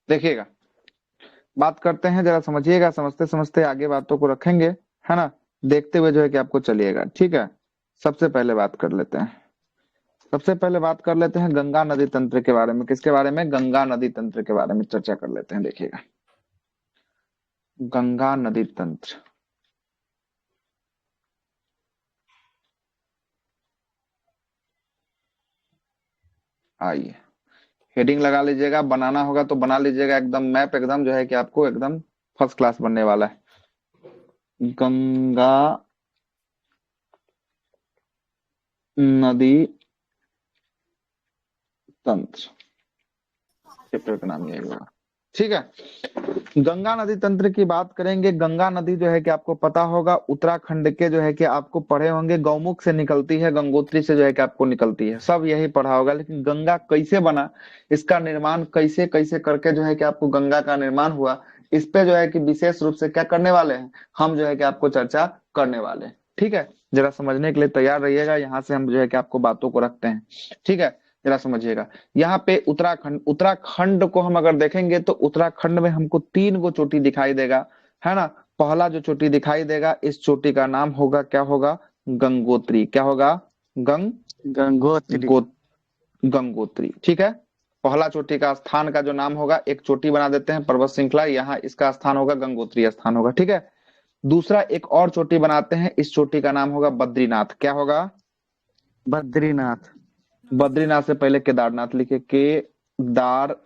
देखिएगा, बात करते हैं, जरा समझिएगा, समझते समझते आगे बातों को रखेंगे, है ना। देखते हुए जो है कि आपको चलिएगा, ठीक है। सबसे पहले बात कर लेते हैं, सबसे पहले बात कर लेते हैं गंगा नदी तंत्र के बारे में। किसके बारे में? गंगा नदी तंत्र के बारे में चर्चा कर लेते हैं। देखिएगा, गंगा नदी तंत्र। आइए, हेडिंग लगा लीजिएगा, बनाना होगा तो बना लीजिएगा, एकदम मैप एकदम जो है कि आपको एकदम फर्स्ट क्लास बनने वाला है। गंगा नदी तंत्र, चैप्टर का नाम यही होगा, ठीक है। गंगा नदी तंत्र की बात करेंगे। गंगा नदी जो है कि आपको पता होगा उत्तराखंड के जो है कि आपको पढ़े होंगे, गौमुख से निकलती है, गंगोत्री से जो है कि आपको निकलती है, सब यही पढ़ा होगा। लेकिन गंगा कैसे बना, इसका निर्माण कैसे कैसे करके जो है कि आपको गंगा का निर्माण हुआ, इस पे जो है कि विशेष रूप से क्या करने वाले हैं, हम जो है कि आपको चर्चा करने वाले हैं, ठीक है। जरा समझने के लिए तैयार रहिएगा, यहाँ से हम जो है कि आपको बातों को रखते हैं, ठीक है। जरा समझिएगा, यहाँ पे उत्तराखंड, उत्तराखंड को हम अगर देखेंगे तो उत्तराखंड में हमको 3 गो चोटी दिखाई देगा, है ना। पहला जो चोटी दिखाई देगा, इस चोटी का नाम होगा, क्या होगा? गंगोत्री। क्या होगा? गंग गंगोत्री। गो गंगोत्री, ठीक है। पहला चोटी का स्थान का जो नाम होगा, एक चोटी बना देते हैं पर्वत श्रृंखला, यहाँ इसका स्थान होगा गंगोत्री स्थान होगा, ठीक है। दूसरा एक और चोटी बनाते हैं, इस चोटी का नाम होगा बद्रीनाथ। क्या होगा? बद्रीनाथ। बद्रीनाथ से पहले केदारनाथ लिखे, केदारनाथ,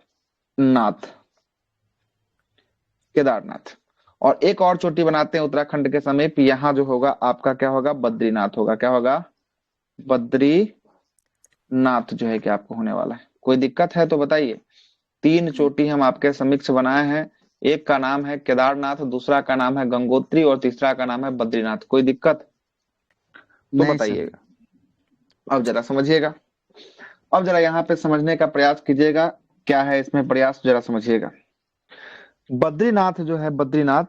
केदारनाथ। और एक और चोटी बनाते हैं उत्तराखंड के समीप, यहाँ जो होगा आपका क्या होगा? बद्रीनाथ होगा। क्या होगा? बद्रीनाथ जो है कि आपको होने वाला है। कोई दिक्कत है तो बताइए। 3 चोटी हम आपके समक्ष बनाए हैं, एक का नाम है केदारनाथ, दूसरा का नाम है गंगोत्री और तीसरा का नाम है बद्रीनाथ। कोई दिक्कत तो नहीं सर। बताइएगा। अब जरा समझिएगा, अब जरा यहाँ पे समझने का प्रयास कीजिएगा, क्या है इसमें प्रयास, जरा समझिएगा। बद्रीनाथ जो है, बद्रीनाथ,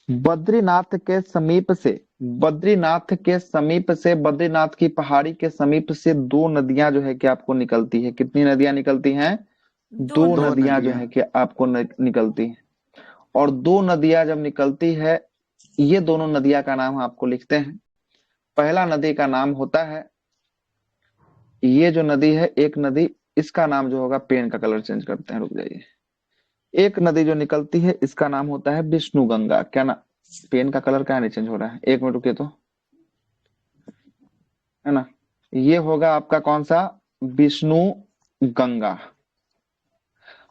बद्रीनाथ के समीप से, बद्रीनाथ के समीप से, बद्रीनाथ की पहाड़ी के समीप से 2 नदियां जो है कि आपको निकलती है। कितनी नदियां निकलती हैं? दो दो नदियां जो नदियां। है कि आपको निकलती हैं। और 2 नदियां जब निकलती है, ये दोनों नदियां का नाम आपको लिखते हैं। पहला नदी का नाम होता है, ये जो नदी है, एक नदी, इसका नाम जो होगा, पेन का कलर चेंज करते हैं, रुक जाइए। एक नदी जो निकलती है, इसका नाम होता है विष्णु गंगा। क्या ना, पेन का कलर क्या नहीं चेंज हो रहा है, एक मिनट रुकिए तो, है ना। ये होगा आपका कौन सा? विष्णु गंगा।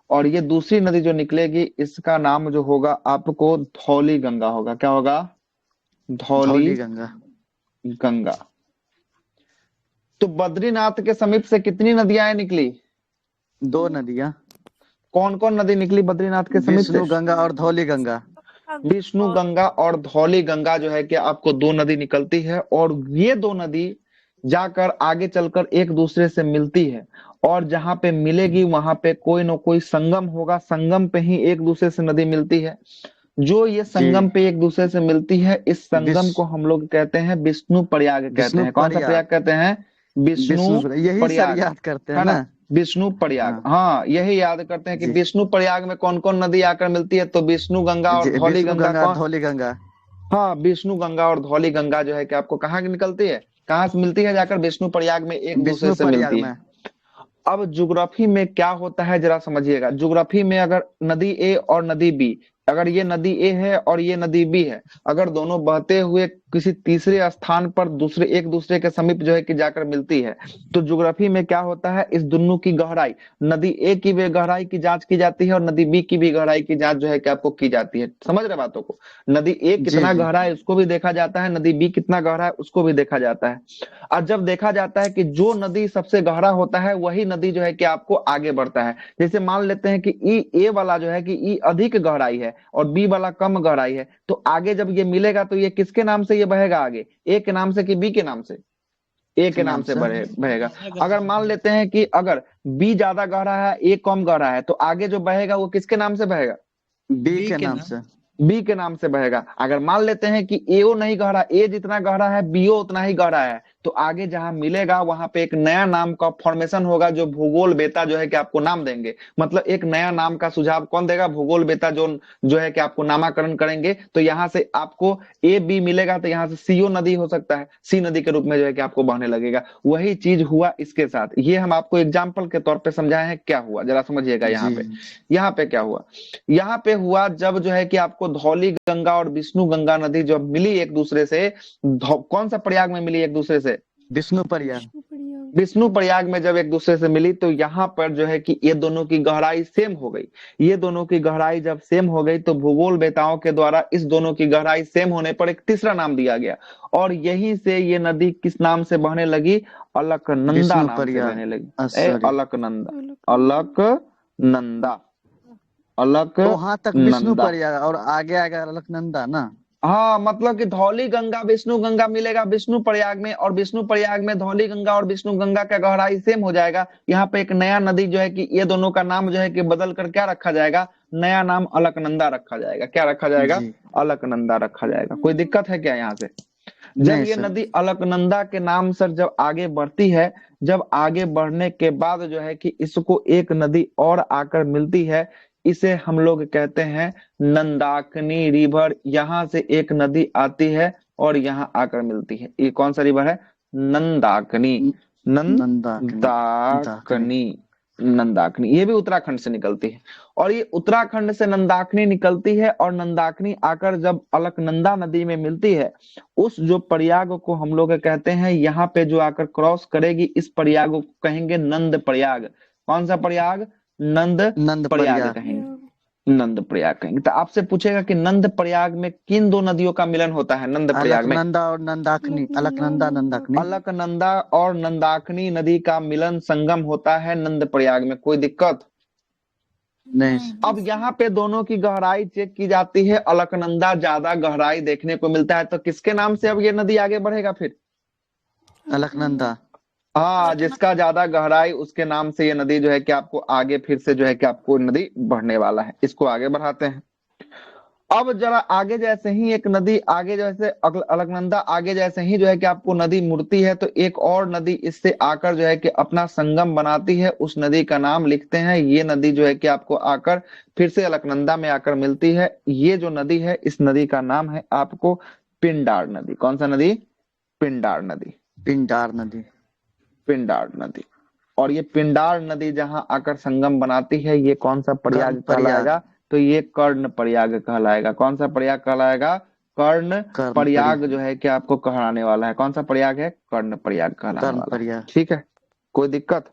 और ये दूसरी नदी जो निकलेगी, इसका नाम जो होगा आपको धौली गंगा होगा। क्या होगा? धौली धौली गंगा। गंगा। तो बद्रीनाथ के समीप से कितनी नदियां निकली? 2 नदियां। कौन कौन नदी निकली बद्रीनाथ के समीप से? विष्णु गंगा और धौली गंगा। विष्णु गंगा और धौली गंगा जो है कि आपको 2 नदी निकलती है, और ये 2 नदी जाकर आगे चलकर एक दूसरे से मिलती है। और जहां पे मिलेगी वहां पे कोई ना कोई संगम होगा, संगम पे ही एक दूसरे से नदी मिलती है। जो ये जी। संगम पे एक दूसरे से मिलती है, इस संगम को विश्व हम लोग कहते हैं विष्णु प्रयाग कहते विष्णु हैं। कौन सा प्रयाग प्रयाग। कहते हैं? विष्णु यही सर प्रयाग, याद करते हैं है ना। ना। विष्णु प्रयाग, हाँ। हाँ, यही याद करते हैं कि जी। विष्णु प्रयाग में कौन कौन नदी आकर मिलती है, तो विष्णु गंगा और जी, धौली विष्णु गंगा गंगा कौन? धौली गंगा। हाँ, विष्णु गंगा और धौली गंगा जो है कि आपको कहाँ की निकलती है, कहाँ से मिलती है? जाकर विष्णु प्रयाग में एक दूसरे विष्णु से प्रयाग मिलती में। है। अब ज्योग्राफी में क्या होता है, जरा समझिएगा। ज्योग्राफी में अगर नदी ए और नदी बी, अगर ये नदी ए है और ये नदी बी है, अगर दोनों बहते हुए किसी तीसरे स्थान पर दूसरे एक दूसरे के समीप जो है कि जाकर मिलती है, तो ज्योग्राफी में क्या होता है, इस दोनों की गहराई, नदी ए की भी गहराई की जांच की जाती है और नदी बी की भी गहराई की जांच जो है कि आपको की जाती है। समझ रहे बातों को? नदी ए जी कितना जी। गहरा है उसको भी देखा जाता है, नदी बी कितना गहरा है उसको भी देखा जाता है। और जब देखा जाता है कि जो नदी सबसे गहरा होता है, वही नदी जो है कि आपको आगे बढ़ता है। जैसे मान लेते हैं कि ई ए वाला जो है कि ई अधिक गहराई है और बी वाला कम गहराई है, तो आगे जब ये मिलेगा तो ये किसके नाम से ये बहेगा आगे? ए के नाम से कि बी के नाम से? ए के के नाम नाम से से। बहेगा। अगर मान लेते हैं कि अगर बी ज्यादा गहरा है, ए कम गहरा है, तो आगे जो बहेगा वो किसके नाम से बहेगा? बी के नाम से। बी के नाम से बहेगा। अगर मान लेते हैं कि एओ नहीं गहरा, ए जितना गहरा है बीओ उतना ही गहरा है, तो आगे जहां मिलेगा वहां पे एक नया नाम का फॉर्मेशन होगा, जो भूगोल बेता जो है कि आपको नाम देंगे। मतलब एक नया नाम का सुझाव कौन देगा? भूगोल बेता जो है कि आपको नामाकरण करेंगे। तो यहाँ से आपको ए बी मिलेगा, तो यहाँ से सीओ नदी हो सकता है, सी नदी के रूप में जो है कि आपको बहने लगेगा। वही चीज हुआ इसके साथ। ये हम आपको एग्जाम्पल के तौर पे समझाए हैं, क्या हुआ जरा समझिएगा। यहाँ जी पे यहाँ पे क्या हुआ? यहाँ पे हुआ जब जो है कि आपको धौली गंगा और विष्णु गंगा नदी जब मिली एक दूसरे से, कौन सा प्रयाग में मिली एक दूसरे से? विष्णु प्रयाग। विष्णु प्रयाग में जब एक दूसरे से मिली, तो यहाँ पर जो है कि ये दोनों की गहराई सेम हो गई। ये दोनों की गहराई जब सेम हो गई, तो भूगोल वेताओं के द्वारा इस दोनों की गहराई सेम होने पर एक तीसरा नाम दिया गया, और यहीं से ये नदी किस नाम से बहने लगी? अलकनंदा विष्णु नाम से प्रयाग। बहने लगी। सॉरी। अलकनंदा, अलकनंदा, तो वहां तक विष्णु अलकनंदा। प्रयाग और आगे आएगा अलकनंदा ना। हाँ, मतलब कि धौली गंगा विष्णु गंगा मिलेगा विष्णु प्रयाग में, और विष्णु प्रयाग में धौली गंगा और विष्णु गंगा का गहराई सेम हो जाएगा। यहाँ पे एक नया नदी जो है कि ये दोनों का नाम जो है कि बदल कर क्या रखा जाएगा? नया नाम अलकनंदा रखा जाएगा। क्या रखा जाएगा? जी अलकनंदा रखा जाएगा। कोई दिक्कत है क्या यहाँ से? जब नहीं ये सर। नदी अलकनंदा के नाम से जब आगे बढ़ती है, जब आगे बढ़ने के बाद जो है कि इसको एक नदी और आकर मिलती है, इसे हम लोग कहते हैं नंदाकिनी रिवर। यहाँ से एक नदी आती है और यहाँ आकर मिलती है। ये कौन सा रिवर है? नंदाकिनी। नंदाकिनी। नंदाकिनी। नंदाकिनी, नंदाकिनी ये भी उत्तराखंड से निकलती है। और ये उत्तराखंड से नंदाकिनी निकलती है, और नंदाकिनी आकर जब अलकनंदा नदी में मिलती है, उस जो प्रयाग को हम लोग कहते हैं, यहाँ पे जो आकर क्रॉस करेगी, इस प्रयाग को कहेंगे नंद प्रयाग। कौन सा प्रयाग? नंद नंद प्रयाग प्रयाग। कहेंगे। नंद प्रयाग कहेंगे। तो आपसे पूछेगा कि नंद प्रयाग में किन दो नदियों का मिलन होता है? नंद प्रयाग में अलकनंदा और नंदाकिनी। अलकनंदा नंदाकिनी। अलकनंदा और नंदाकिनी नदी का मिलन संगम होता है नंद प्रयाग में। कोई दिक्कत? नहीं अब यहाँ पे दोनों की गहराई चेक की जाती है। अलकनंदा ज्यादा गहराई देखने को मिलता है, तो किसके नाम से अब ये नदी आगे बढ़ेगा फिर? अलकनंदा। हाँ, जिसका ज्यादा गहराई उसके नाम से ये नदी जो है कि आपको आगे फिर से जो है कि आपको नदी बढ़ने वाला है। इसको आगे बढ़ाते हैं। अब जरा आगे जैसे ही एक नदी आगे जैसे अलकनंदा आगे जैसे ही जो है कि आपको नदी मुड़ती है, तो एक और नदी इससे आकर जो है कि अपना संगम बनाती है। उस नदी का नाम लिखते हैं। ये नदी जो है कि आपको आकर फिर से अलकनंदा में आकर मिलती है। ये जो नदी है, इस नदी का नाम है आपको पिंडार नदी। कौन सा नदी? पिंडार नदी। पिंडार नदी। पिंडार नदी। और ये पिंडार नदी जहां आकर संगम बनाती है, ये कौन सा कर्ण प्रयाग प्रयाग। कहलाएगा? तो ये कर्ण प्रयाग कहलाएगा। कौन सा प्रयाग कहलाएगा? कर्ण कर्ण प्रयाग प्रयाग। जो है कि आपको कहलाने वाला है। कौन सा प्रयाग है? कर्ण प्रयाग कहलाने कर्ण वाला है। प्रयाग। ठीक है, कोई दिक्कत?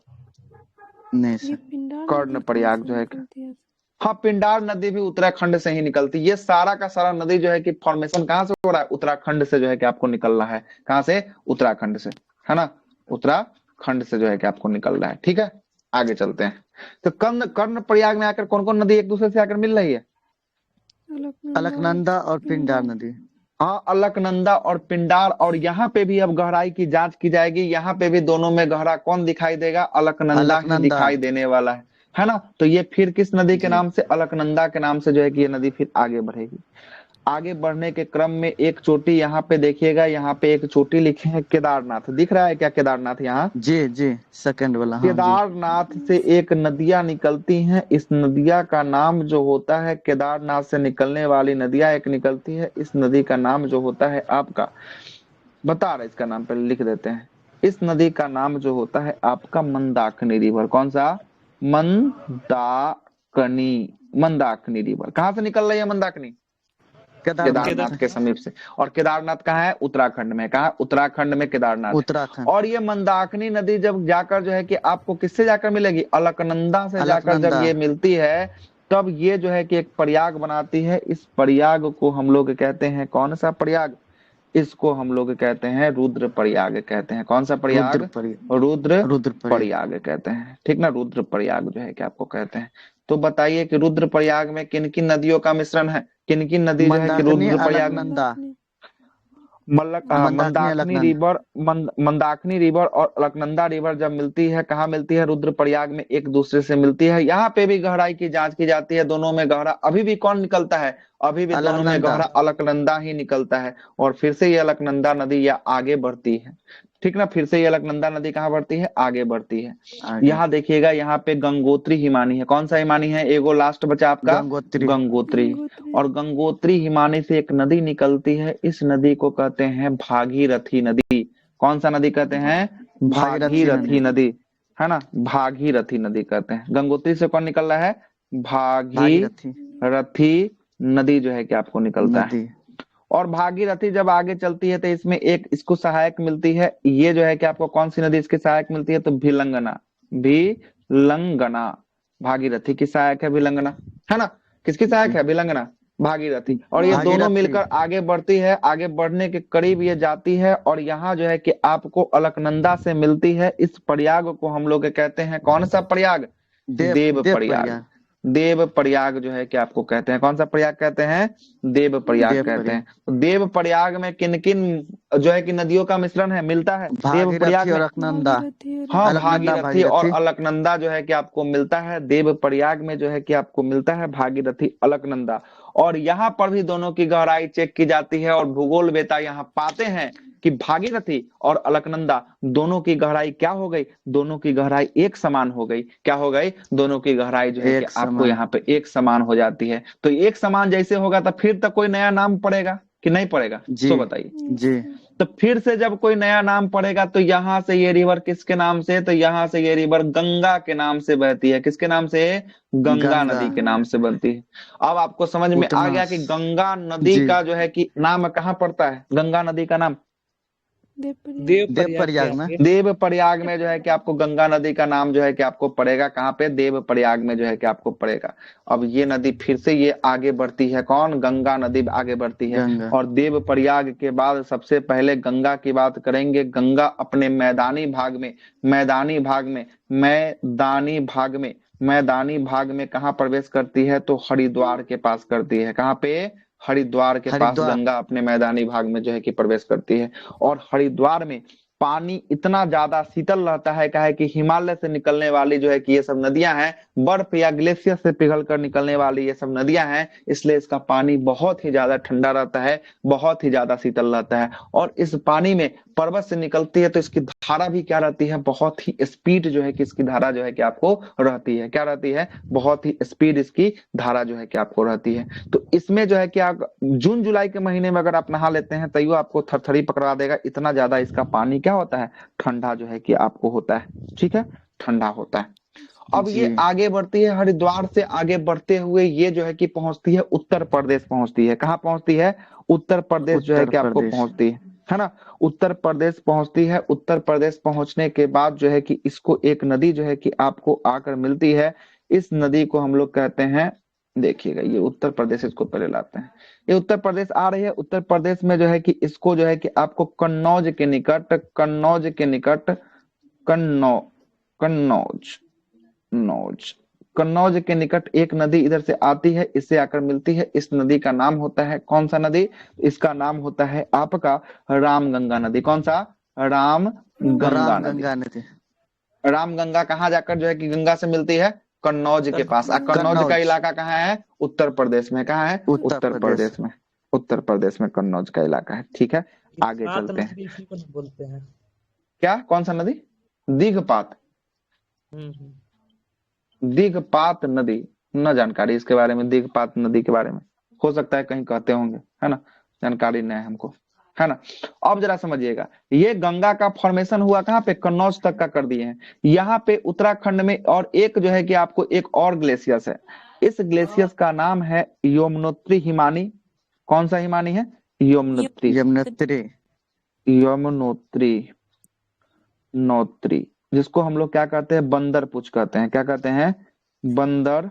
नहीं सर। कर्ण प्रयाग जो है कि हाँ, पिंडार नदी भी उत्तराखंड से ही निकलती है। ये सारा का सारा नदी जो है कि फॉर्मेशन कहाँ से हो रहा है? उत्तराखंड से जो है कि आपको निकल रहा है। कहाँ से? उत्तराखंड से, है ना? उत्तराखंड से जो है कि आपको निकल रहा है। ठीक है, आगे चलते हैं। तो कर्ण कर्ण प्रयाग में आकर कौन कौन नदी एक दूसरे से आकर मिल रही है? अलकनंदा और पिंडार नदी। हाँ, अलकनंदा और पिंडार। और यहाँ पे भी अब गहराई की जांच की जाएगी। यहाँ पे भी दोनों में गहरा कौन दिखाई देगा? अलकनंदा ही अलकनंदा। दिखाई देने वाला है ना? तो ये फिर किस नदी के जी नाम से? अलकनंदा के नाम से जो है कि ये नदी फिर आगे बढ़ेगी। आगे बढ़ने के क्रम में एक चोटी यहाँ पे देखिएगा, यहाँ पे एक चोटी लिखे हैं केदारनाथ। दिख रहा है क्या केदारनाथ? यहाँ जी जी सेकंड वाला। हाँ जी। केदारनाथ से एक नदियां निकलती हैं। इस नदिया का नाम जो होता है, केदारनाथ से निकलने वाली नदियां एक निकलती है, इस नदी का नाम जो होता है आपका, बता रहे इसका नाम पहले लिख देते हैं। इस नदी का नाम जो होता है आपका मंदाकिनी रिवर। कौन सा? मंदाकिनी। मंदाकिनी रिवर कहाँ से निकल रही है? मंदाकिनी केदारनाथ के समीप से। और केदारनाथ कहाँ है? उत्तराखंड में। कहाँ? उत्तराखंड में केदारनाथ। उत्तराखंड। और ये मंदाकिनी नदी जब जाकर जो है कि आपको किससे जाकर मिलेगी? अलकनंदा से जाकर जब अलकनंदा। ये मिलती है, तब ये जो है कि एक प्रयाग बनाती है। इस प्रयाग को हम लोग कहते हैं, कौन सा प्रयाग? इसको हम लोग कहते हैं रुद्र प्रयाग कहते हैं। कौन सा प्रयाग? रुद्र प्रयाग। रुद्र रुद्र प्रयाग। प्रयाग कहते हैं। ठीक ना? रुद्र प्रयाग जो है कि आपको कहते हैं। तो बताइए कि रुद्र प्रयाग में किन किन नदियों का मिश्रण है? किन किन नदी जो है कि मंदाकिनी रुद्र प्रयाग में? अलकनंदा। मंदाकिनी मंदाकिनी अलकनंदा। रिवर, मंदाकिनी रिवर और अलकनंदा रिवर जब मिलती है, कहाँ मिलती है? रुद्र प्रयाग में एक दूसरे से मिलती है। यहाँ पे भी गहराई की जांच की जाती है। दोनों में गहरा अभी भी कौन निकलता है? अभी भी दोनों में अलकनंदा। गहरा अलकनंदा ही निकलता है। और फिर से ये अलकनंदा नदी या आगे बढ़ती है, ठीक ना, फिर से ये अलकनंदा नदी कहाँ बढ़ती है, आगे बढ़ती है। आगे। यहाँ देखिएगा, यहाँ पे गंगोत्री हिमानी है। कौन सा हिमानी है, एगो लास्ट बचा आपका, गंगोत्री। गंगोत्री। गंगोत्री। और गंगोत्री हिमानी से एक नदी निकलती है, इस नदी को कहते हैं भागीरथी नदी। कौन सा नदी कहते हैं, भागीरथी भागीरथी नदी। नदी, है ना, भागीरथी नदी कहते हैं। गंगोत्री से कौन निकल रहा है, भागीरथी भागीरथी नदी जो है कि आपको निकलता है। नदी। और भागीरथी जब आगे चलती है तो इसमें एक इसको सहायक मिलती है, ये जो है कि आपको कौन सी नदी इसके सहायक मिलती है, तो भिलंगना, भिलंगना भागीरथी की सहायक है, भिलंगना, है ना, किसकी सहायक जी। है, भिलंगना, भागीरथी। और ये दोनों भागीरथी। मिलकर आगे बढ़ती है, आगे बढ़ने के करीब ये जाती है, और यहाँ जो है कि आपको अलकनंदा से मिलती है। इस प्रयाग को हम लोग कहते हैं, कौन सा प्रयाग, देव देव प्रयाग। प्रयाग। देव प्रयाग जो है कि आपको कहते हैं, कौन सा प्रयाग कहते हैं, देव प्रयाग देव कहते हैं। प्रयाग। तो देव प्रयाग में किन किन जो है कि नदियों का मिश्रण है, मिलता है देव भागीरथी प्रयाग और में। अलकनंदा। भागीरथी और हाँ, अलकनंदा भागीरथी और भागीरथी। अलकनंदा जो है कि आपको मिलता है देव प्रयाग में, जो है कि आपको मिलता है भागीरथी अलकनंदा। और यहाँ पर भी दोनों की गहराई चेक की जाती है, और भूगोल वेता यहाँ पाते हैं कि भागीरथी और अलकनंदा दोनों की गहराई क्या हो गई, दोनों की गहराई एक समान हो गई। क्या हो गई, दोनों की गहराई जो है कि एक आपको समान। यहाँ पे एक समान हो जाती है। तो एक समान जैसे होगा तो फिर तो कोई नया नाम पड़ेगा कि नहीं पड़ेगा, जी। सो बताइए। जी। तो फिर से जब कोई नया नाम पड़ेगा तो यहाँ से ये रिवर किसके नाम से, तो यहाँ से ये रिवर गंगा के नाम से बहती है। किसके नाम से, गंगा गंगा। नदी के नाम से बनती है। अब आपको समझ में आ उतना गया कि गंगा नदी जी। का जो है कि नाम कहाँ पड़ता है, गंगा नदी का नाम देव प्रयाग। देव देव प्रयाग के प्रयाग में। आगे। देव प्रयाग में जो है कि आपको गंगा नदी का नाम जो है कि आपको पड़ेगा कहाँ पे, देव प्रयाग में जो है कि आपको पड़ेगा। अब ये नदी फिर से ये आगे बढ़ती है, कौन, गंगा नदी आगे बढ़ती है। गंगा। और देव प्रयाग के बाद सबसे पहले गंगा की बात करेंगे। गंगा अपने मैदानी भाग में, मैदानी भाग में, मैदानी भाग में, मैदानी भाग में कहाँ प्रवेश करती है, तो हरिद्वार के पास करती है। कहाँ पे, हरिद्वार के पास हरिद्वार। गंगा अपने मैदानी भाग में जो है कि प्रवेश करती है। और हरिद्वार में पानी इतना ज्यादा शीतल रहता है, क्या है कि हिमालय से निकलने वाली जो है कि ये सब नदियां हैं, बर्फ या ग्लेशियर से पिघल कर निकलने वाली ये सब नदियां हैं, इसलिए इसका पानी बहुत ही ज्यादा ठंडा रहता है, बहुत ही ज्यादा शीतल रहता है। और इस पानी में पर्वत से निकलती है तो इसकी धारा भी क्या रहती है, बहुत ही स्पीड जो है कि इसकी धारा जो है कि आपको रहती है, क्या रहती है, बहुत ही स्पीड इसकी धारा जो है कि आपको रहती है। तो इसमें जो है कि आप जून जुलाई के महीने में अगर आप नहा लेते हैं तो आपको थरथरी पकड़ा देगा, इतना ज्यादा इसका पानी क्या होता है, ठंडा जो है कि आपको होता है, ठीक है, ठंडा होता है। अब ये जी। आगे बढ़ती है, हरिद्वार से आगे बढ़ते हुए ये जो है कि पहुंचती है उत्तर प्रदेश, पहुंचती है, कहाँ पहुंचती है, उत्तर प्रदेश जो है उत्तर कि आपको प्रदेश। पहुंचती है ना, उत्तर प्रदेश पहुंचती है। उत्तर प्रदेश पहुंचने के बाद जो है कि इसको एक नदी जो है कि आपको आकर मिलती है। इस नदी को हम लोग कहते हैं, देखिएगा ये उत्तर प्रदेश, इसको पहले लाते हैं, ये उत्तर प्रदेश आ रही है। उत्तर प्रदेश में जो है कि इसको जो है कि आपको कन्नौज के निकट, कन्नौज के निकट, कन्नौज, नौज, कन्नौज के निकट एक नदी इधर से आती है, इससे आकर मिलती है। इस नदी का नाम होता है, कौन सा नदी, इसका नाम होता है आपका रामगंगा नदी। कौन सा, रामगंगा नदी। रामगंगा नदी। रामगंगा कहाँ जाकर जो है कि गंगा से मिलती है, कन्नौज के पास। कन्नौज का कन्नौज। इलाका कहाँ है, उत्तर प्रदेश में, कहाँ है, उत्तर उत्तर प्रदेश। प्रदेश में, उत्तर प्रदेश में कन्नौज का इलाका है, ठीक है। आगे सात चलते हैं, नदी इसी को नहीं बोलते हैं। क्या, कौन सा नदी, दीघपात, हम्म। दीघपात नदी, न जानकारी इसके बारे में, दीघपात नदी के बारे में, हो सकता है कहीं कहते होंगे, है ना, जानकारी नहीं है हमको, है ना। अब जरा समझिएगा, ये गंगा का फॉर्मेशन हुआ कहाँ पे, कन्नौज तक का कर दिए हैं। यहाँ पे उत्तराखंड में और एक जो है कि आपको एक और ग्लेशियर्स है, इस ग्लेशियर्स का नाम है यमुनोत्री हिमानी। कौन सा हिमानी है, यमुनोत्री, यमुनोत्री। यमुनोत्री, नोत्री, जिसको हम लोग क्या कहते हैं, बंदर पुछ कहते हैं। क्या कहते हैं, बंदर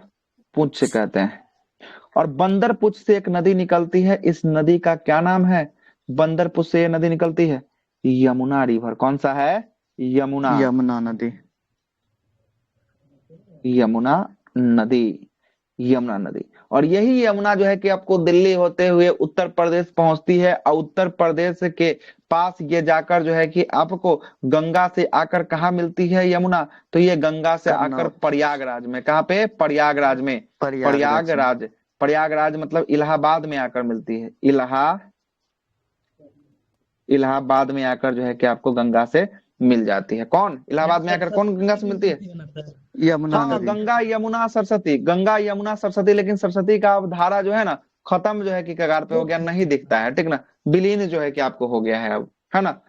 पुछ कहते हैं। और बंदर पुछ से एक नदी निकलती है, इस नदी का क्या नाम है, बंदर पुछ से ये नदी निकलती है, यमुना रिवर। कौन सा है, यमुना, यमुना नदी। यमुना नदी, यमुना नदी। और यही यमुना जो है कि आपको दिल्ली होते हुए उत्तर प्रदेश पहुंचती है, और उत्तर प्रदेश के पास ये जाकर जो है कि आपको गंगा से आकर कहाँ मिलती है यमुना, तो ये गंगा से आकर कन्नौज। प्रयागराज में, कहाँ पे, प्रयागराज में, प्रयागराज में। प्रयागराज, प्रयागराज मतलब इलाहाबाद में आकर मिलती है, इलाहाबाद में आकर जो है कि आपको गंगा से मिल जाती है। कौन इलाहाबाद में आकर कौन गंगा से मिलती है? यमुना हाँ, नदी। गंगा यमुना सरस्वती, गंगा यमुना सरस्वती, लेकिन सरस्वती का अब धारा जो है ना खत्म जो है कि कगार पे हो गया, नहीं दिखता है, ठीक ना, विलीन जो है कि आपको हो गया है अब, है ना,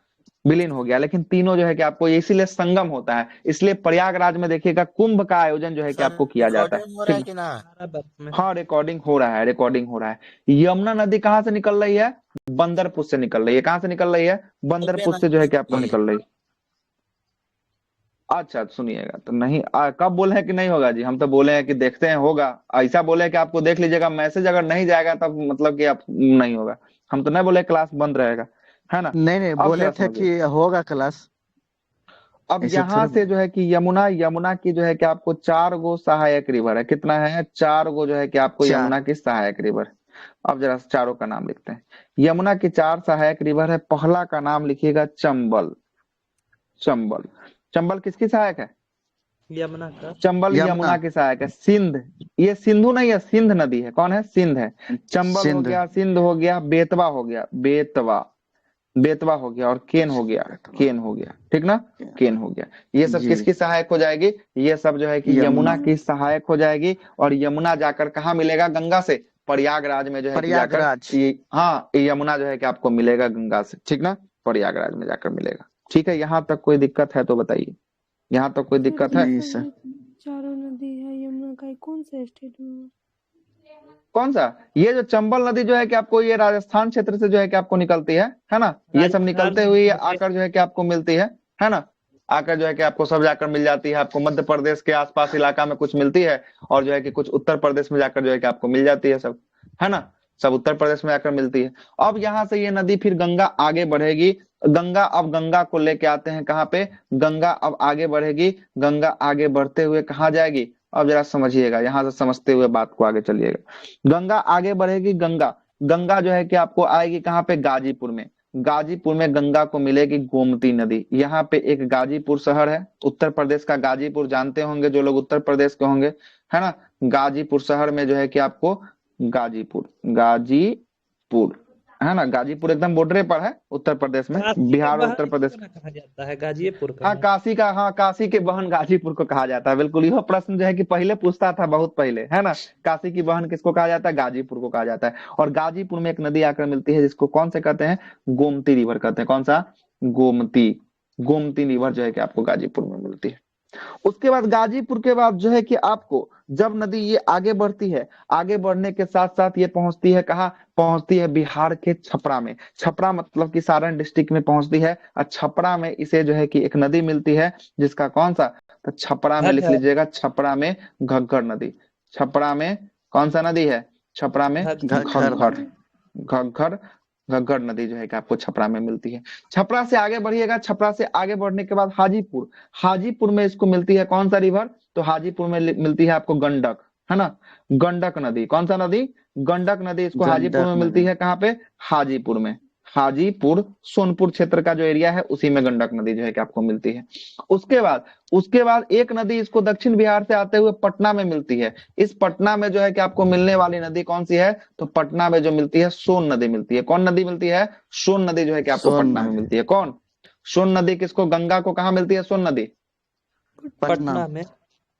विलीन हो गया। लेकिन तीनों जो है कि आपको इसीलिए संगम होता है, इसलिए प्रयागराज में देखिएगा कुंभ का आयोजन जो है कि सर आपको किया जाता है, रिकॉर्डिंग हो रहा ठीक है ना। कि ना? हाँ, रिकॉर्डिंग हो रहा है, रिकॉर्डिंग हो रहा है। यमुना नदी कहाँ से निकल रही है? बंदरपुर से निकल रही है। कहाँ से निकल रही है? बंदरपुर से जो है कि आपको जी। निकल रही है। अच्छा सुनिएगा तो नहीं कब बोले हैं कि नहीं होगा जी? हम तो बोले हैं कि देखते हैं होगा, ऐसा बोले हैं कि आपको देख लीजिएगा, मैसेज अगर नहीं जाएगा तब मतलब कि आप नहीं होगा। हम तो नहीं बोले क्लास बंद रहेगा, है ना। नहीं नहीं, अब बोले जरा थे समझिए, कि होगा क्लास। अब ऐसे यहाँ थोड़े। से जो है कि यमुना, यमुना की जो है कि आपको 4 गो सहायक रिवर है। कितना है? 4 गो जो है कि आपको चार। यमुना की सहायक रिवर। अब जरा चारों का नाम लिखते हैं। यमुना की 4 सहायक रिवर है। पहला का नाम लिखिएगा चंबल, चंबल। चंबल किसकी सहायक है? यमुना का। चंबल यमुना। यमुना की सहायक है। सिंध, ये सिंधु नहीं है, सिंध नदी है। कौन है? सिंध है। चंबल हो सिंध। गया, सिंध हो गया, बेतवा हो गया, बेतवा, बेतवा हो गया, और केन हो गया, केन हो गया, ठीक ना, केन हो गया। ये सब जी। किसकी सहायक हो जाएगी? ये सब जो है कि यमुना। यमुना की सहायक हो जाएगी। और यमुना जाकर कहाँ मिलेगा गंगा से? प्रयागराज में जो है कि जाकर प्रयागराज। ये, हाँ, ये यमुना जो है कि आपको मिलेगा गंगा से, ठीक ना, प्रयागराज में जाकर मिलेगा। ठीक है, यहाँ तक कोई दिक्कत है तो बताइए, यहाँ तक कोई दिक्कत है? जी सर। चारों नदी है, यमुना का कौन सा स्टेट में? कौन सा? ये जो चंबल नदी जो है कि आपको ये राजस्थान क्षेत्र से जो है कि आपको निकलती है ना, ये सब राजस्थान निकलते में हुए ये होती है। आकर जो है कि आपको मिलती है ना, आकर जो है कि आपको सब जाकर मिल जाती है। आपको मध्य प्रदेश के आसपास इलाका में कुछ मिलती है, और जो है कि कुछ उत्तर प्रदेश में जाकर जो है कि आपको मिल जाती है सब, है ना, सब उत्तर प्रदेश में जाकर मिलती है। अब यहाँ से ये नदी फिर गंगा आगे बढ़ेगी। गंगा, अब गंगा को लेके आते हैं कहाँ पे? गंगा अब आगे बढ़ेगी। गंगा आगे बढ़ते हुए कहाँ जाएगी? अब जरा समझिएगा, यहाँ से समझते हुए बात को आगे चलिएगा। गंगा आगे बढ़ेगी। गंगा, गंगा जो है कि आपको आएगी कहाँ पे? गाजीपुर में। गाजीपुर में गंगा को मिलेगी गोमती नदी। यहाँ पे एक गाजीपुर शहर है, उत्तर प्रदेश का गाजीपुर जानते होंगे जो लोग उत्तर प्रदेश के होंगे, है ना। गाजीपुर शहर में जो है कि आपको गाजीपुर, गाजीपुर, है ना, गाजीपुर एकदम बॉर्डर पर है उत्तर प्रदेश में, काशी का बिहार और उत्तर बहन प्रदेश। इसको ना कहा जाता है, गाजीपुर का हाँ, है। काशी का, हाँ, काशी के बहन गाजीपुर को कहा जाता है, बिल्कुल। यह प्रश्न जो है कि पहले पूछता था, बहुत पहले, है ना। काशी की बहन किसको कहा जाता है? गाजीपुर को कहा जाता है। और गाजीपुर में एक नदी आकर मिलती है जिसको कौन से कहते हैं? गोमती रिवर कहते हैं। कौन सा? गोमती, गोमती रिवर जो है कि आपको गाजीपुर में मिलती है। उसके बाद गाजीपुर के बाद जो है कि आपको जब नदी ये आगे बढ़ती है, आगे बढ़ने के साथ साथ ये पहुंचती है कहाँ? पहुंचती है बिहार के छपरा में। छपरा मतलब कि सारण डिस्ट्रिक्ट में पहुंचती है। और छपरा में इसे जो है कि एक नदी मिलती है जिसका कौन सा? तो छपरा में लिख घग्गर। लीजिएगा, छपरा में घग्गर नदी। छपरा में कौन सा नदी है? छपरा में घग्गर। घग्गर, घग्गर, घग्गर नदी जो है कि आपको छपरा में मिलती है। छपरा से आगे बढ़िएगा। छपरा से आगे बढ़ने के बाद हाजीपुर, हाजीपुर में इसको मिलती है कौन सा रिवर? तो हाजीपुर में मिलती है आपको गंडक, है ना, गंडक नदी। कौन सा नदी? गंडक नदी। इसको हाजीपुर में गंडक मिलती नदी। है कहाँ पे? हाजीपुर में। हाजीपुर सोनपुर क्षेत्र का जो एरिया है उसी में गंडक नदी जो है कि आपको मिलती है। उसके बाद एक नदी इसको दक्षिण बिहार से आते हुए पटना में मिलती है। इस पटना में जो है कि आपको मिलने वाली नदी कौन सी है? तो पटना में जो मिलती है सोन नदी मिलती है। कौन नदी मिलती है? सोन नदी जो है कि आपको सोन पटना में नदी। मिलती है। कौन? सोन नदी किसको? गंगा को कहाँ मिलती है सोन नदी? पटना। पटना में।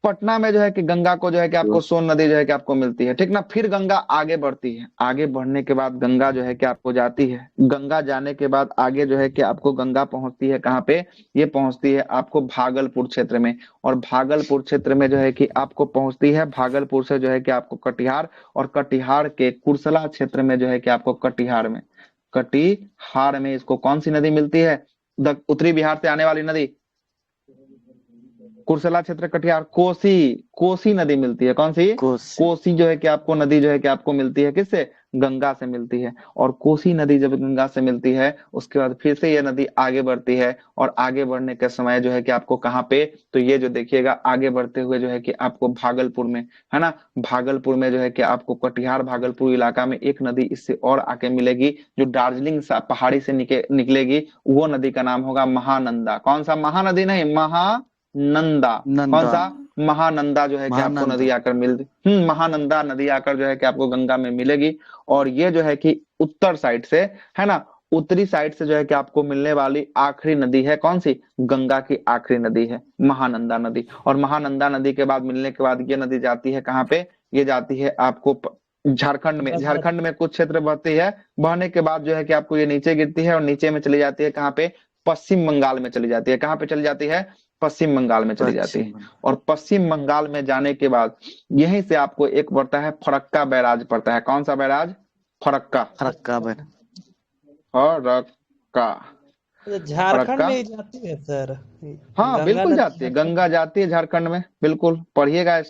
पटना में जो है कि गंगा को जो है कि आपको सोन नदी जो है कि आपको मिलती है, ठीक ना। फिर गंगा आगे बढ़ती है। आगे बढ़ने के बाद गंगा जो है कि आपको जाती है। गंगा जाने के बाद आगे जो है कि आपको गंगा पहुंचती है कहाँ पे? ये पहुंचती है आपको भागलपुर क्षेत्र में। और भागलपुर क्षेत्र में जो है कि आपको पहुंचती है, भागलपुर से जो है कि आपको कटिहार, और कटिहार के कुर्सला क्षेत्र में जो है कि आपको कटिहार में, कटिहार में इसको कौन सी नदी मिलती है? उत्तरी बिहार से आने वाली नदी, कुर्सला क्षेत्र कटिहार, कोसी, कोसी नदी मिलती है। कौन सी? कोसी। कोसी जो है कि आपको नदी जो है कि आपको मिलती है किससे? गंगा से मिलती है। और कोसी नदी जब गंगा से मिलती है उसके बाद फिर से ये नदी आगे बढ़ती है। और आगे बढ़ने के समय जो है कि आपको कहाँ पे? तो ये जो देखिएगा आगे बढ़ते हुए जो है कि आपको भागलपुर में, है ना, भागलपुर में जो है कि आपको कटिहार भागलपुर इलाका में एक नदी इससे और आके मिलेगी जो दार्जिलिंग पहाड़ी से निकलेगी। वो नदी का नाम होगा महानंदा। कौन सा? महानदी नहीं, नंदा। कौन नंदा। सा? महानंदा जो है कि आपको महानंदा। नदी आकर मिल महानंदा नदी आकर जो है कि आपको गंगा में मिलेगी। और ये जो है कि उत्तर साइड से, है ना, उत्तरी साइड से जो है कि आपको मिलने वाली आखिरी नदी है। कौन सी? गंगा की आखिरी नदी है महानंदा नदी। और महानंदा नदी के बाद मिलने के बाद ये नदी जाती है कहाँ पे? ये जाती है आपको झारखंड में। झारखंड में कुछ क्षेत्र बहती है, बहने के बाद जो है कि आपको ये नीचे गिरती है और नीचे में चली जाती है कहाँ पे? पश्चिम बंगाल में चली जाती है। कहाँ पे चली जाती है? पश्चिम बंगाल में चली जाती है। पश्चिम बंगाल। और पश्चिम बंगाल में जाने के बाद यहीं से आपको एक पड़ता है फरक्का बैराज पड़ता है। कौन सा बैराज? फरक्का। फरक्का बैठ। फरक्का। झारखंड फरक्का। में ही जाती है सर? हाँ गंगा बिल्कुल नदी जाती है, गंगा जाती है झारखंड में। बिल्कुल पढ़िएगा,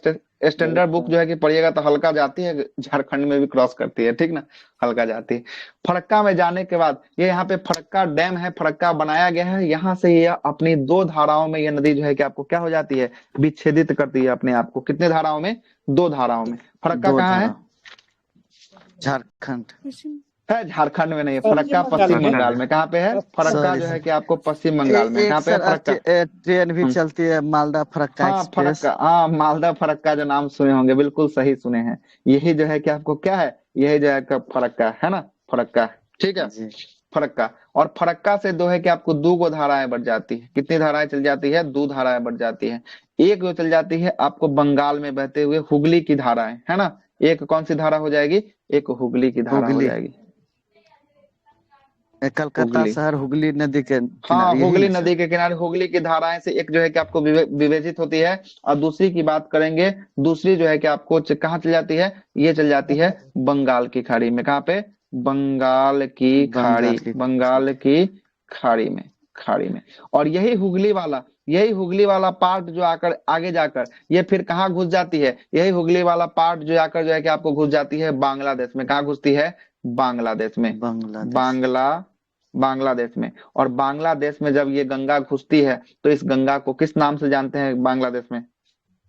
स्टैंडर्ड बुक जो है कि पढ़िएगा तो हल्का जाती है, झारखंड में भी क्रॉस करती है, ठीक ना, हल्का जाती है। फरक्का में जाने के बाद ये यहाँ पे फरक्का डैम है, फरक्का बनाया गया है। यहाँ से ये अपनी दो धाराओं में ये नदी जो है कि आपको क्या हो जाती है? विच्छेदित करती है अपने आप को। कितने धाराओं में? दो धाराओं में। फरक्का दो कहाँ है? धारा। झारखंड। पश्चिम। है झारखंड में नहीं है, फरक्का पश्चिम पश्चिम बंगाल बंगाल में। में। कहाँ पे है फरक्का? सॉरी जो है सर। कि आपको पश्चिम बंगाल में। कहाँ एक पे है सर फरक्का? ट्रेन भी चलती है मालदा फरक्का हाँ एक्सप्रेस। फरक्का, हाँ मालदा फरक्का जो नाम सुने होंगे, बिल्कुल सही सुने हैं। यही जो है कि आपको क्या है? यही जो है कि फरक्का है ना, फरक्का। ठीक है, जी। फरक्का। और फरक्का से दो है कि आपको दो गो धाराएं बढ़ जाती है। कितनी धाराएं चल जाती है? दो धाराएं बढ़ जाती है। एक जो चल जाती है आपको बंगाल में बहते हुए हुगली की धाराएं, है ना। एक कौन सी धारा हो जाएगी? एक हुगली की धारा हो हुगली। जाएगी। कलकत्ता हुगली। शहर हुगली नदी के हाँ किनारे, यही हुगली ना सर? नदी के किनारे हुगली की धाराएं से एक जो है कि आपको विवेचित होती है। और दूसरी की बात करेंगे, दूसरी जो है कि आपको कहाँ चल जाती है? ये चल जाती है बंगाल की खाड़ी में। कहाँ पे? बंगाल की खाड़ी, बंगाल की। बंगाल की खाड़ी में, खाड़ी में। और यही हुगली वाला पार्ट जो आकर आगे जाकर ये फिर कहाँ घुस जाती है? यही हुगली वाला पार्ट जो आकर जो है कि आपको घुस जाती है बांग्लादेश में। कहाँ घुसती है? बांग्लादेश में। बांग्लादेश। बांग्लादेश में। और बांग्लादेश में जब ये गंगा घुसती है तो इस गंगा को किस नाम से जानते हैं बांग्लादेश में?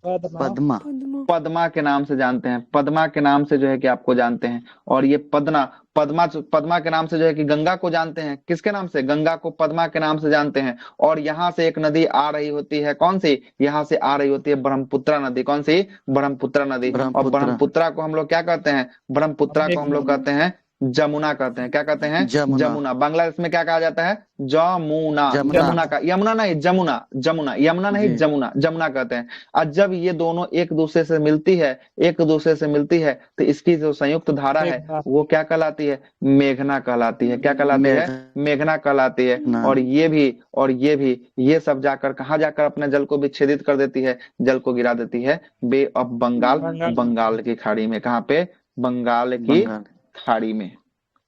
पद्मा। पद्मा। पद्मा। पद्मा के नाम से जानते हैं। पद्मा के नाम से जो है कि आपको जानते हैं। और ये पद्मा पद्मा के नाम से जो है कि गंगा को जानते हैं। किसके नाम से? गंगा को पद्मा के नाम से जानते हैं। और यहाँ से एक नदी आ रही होती है, कौन सी? यहाँ से आ रही होती है ब्रह्मपुत्रा नदी। कौन सी? ब्रह्मपुत्रा नदी। और ब्रह्मपुत्र। ब्रह्मपुत्रा को हम लोग क्या कहते हैं? ब्रह्मपुत्रा को हम लोग कहते हैं जमुना कहते हैं। क्या कहते हैं? जमुना। जमुना। बांग्लादेश में क्या कहा जाता है? जमुना। जमुना। जमुना का, यमुना नहीं, जमुना, जमुना, यमुना नहीं, जी। जमुना, जमुना कहते हैं। और जब ये दोनों एक दूसरे से मिलती है, एक दूसरे से मिलती है, तो इसकी जो संयुक्त धारा है मेघना। वो क्या कहलाती है? मेघना कहलाती है। क्या कहलाती है? मेघना कहलाती है। मेघना। और ये भी ये सब जाकर कहाँ जाकर अपने जल को विच्छेदित कर देती है? जल को गिरा देती है बे ऑफ बंगाल, बंगाल। बंगाल की खाड़ी में। कहाँ पे? बंगाल की बंगाल। खाड़ी में।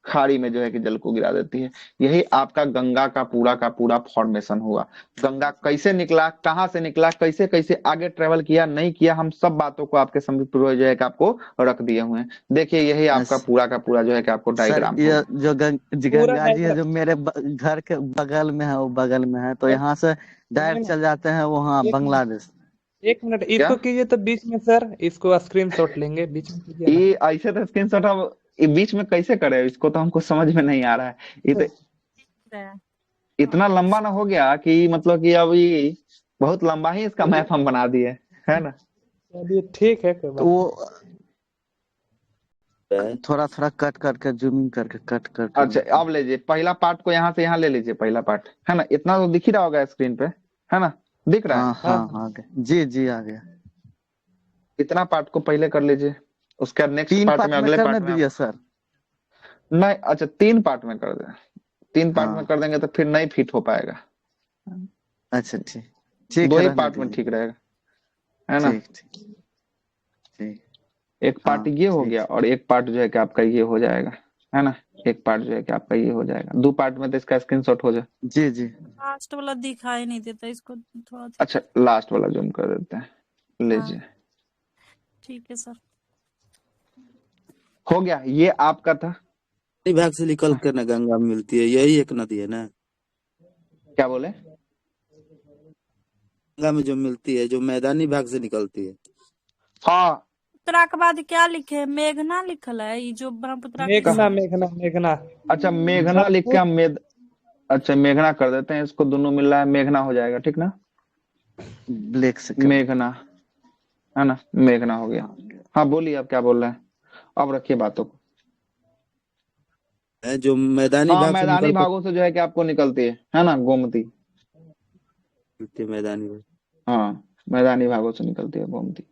खाड़ी में जो है कि जल को गिरा देती है। यही आपका गंगा का पूरा फॉर्मेशन हुआ। गंगा कैसे निकला, कहाँ से निकला, कैसे कैसे आगे ट्रेवल किया, नहीं किया, हम सब बातों को आपके समक्ष जो है कि आपको रख दिए हुए हैं। देखिए यही आपका पूरा का पूरा जो है कि आपको सर डायग्राम ये होगा। जो पूरा गंगा जी है जो मेरे घर के बगल में है, वो बगल में है, तो यहाँ से डायरेक्ट चल जाते हैं वहाँ एक मिनट, बांग्लादेश। एक मिनट क्या? इसको कीजिए तो बीच में सर, इसको स्क्रीनशॉट लेंगे, बीच में कीजिए ना। ये ऐसे तो स्क्रीनशॉट हम ये बीच में कैसे करें? इसको तो हमको समझ में नहीं आ रहा है। ये तो इतना लंबा ना हो गया कि मतलब कि अभी बहुत लंबा ही इसका मैप हम बना दिए, है ना। चलिए ठीक है, कोई बात तो वो थोड़ा थोड़ा कट करके जूमिंग करके कट करके। अच्छा अब लीजिए पहला पार्ट को यहाँ से यहाँ ले लीजिए, पहला पार्ट, है ना। इतना तो दिख ही रहा होगा स्क्रीन पे, है ना, दिख रहा है। हाँ हाँ आ गया जी जी आ गया। इतना पार्ट को पहले कर लीजिए, उसका नेक्स्ट 3 पार्ट पार्ट में, में अगले करने पार्ट में दीजिए सर। नहीं, अच्छा 3 पार्ट में कर दें। 3 पार्ट में हाँ कर देंगे तो फिर नहीं फिट हो पाएगा। अच्छा ठीक ठीक 2 है, ही रहने पार्ट में दीजिए। ठीक रहेगा, है ना। ठीक ठीक ठीक। एक पार्ट हाँ ये हो ठीक। गया और एक पार्ट जो है कि आपका ये हो जाएगा, है ना। एक पार्ट जो है कि आपका ये हो जाएगा। 2 पार्ट में तो इसका स्क्रीनशॉट हो जाए। जी जी। लास्ट वाला दिखाई नहीं देता, इसको थोड़ा अच्छा लास्ट वाला जूम कर देते हैं, लीजिए। ठीक है सर। हो गया, ये आपका था। भाग से निकल कर ना गंगा में मिलती है, यही एक नदी है ना क्या बोले? गंगा में जो मिलती है, जो मैदानी भाग से निकलती है। हाँ उत्तरा के बाद क्या लिखे है? मेघना लिखल है, ये जो ब्रह्मपुत्र है। मेघना, मेघना, मेघना। अच्छा मेघना लिख के हम अच्छा मेघना कर देते हैं, इसको दोनों मिल रहा है, मेघना हो जाएगा, ठीक ना। ब्लैक से कर। मेघना, है ना, मेघना हो गया। हाँ बोलिए, आप क्या बोल रहे हैं, अब रखिए बातों को। है जो मैदानी हाँ भाग से मैदानी निकल कर भागों से जो है कि आपको निकलती है ना, गोमती। निकलती है मैदानी भाग। हाँ मैदानी भागों से निकलती है गोमती।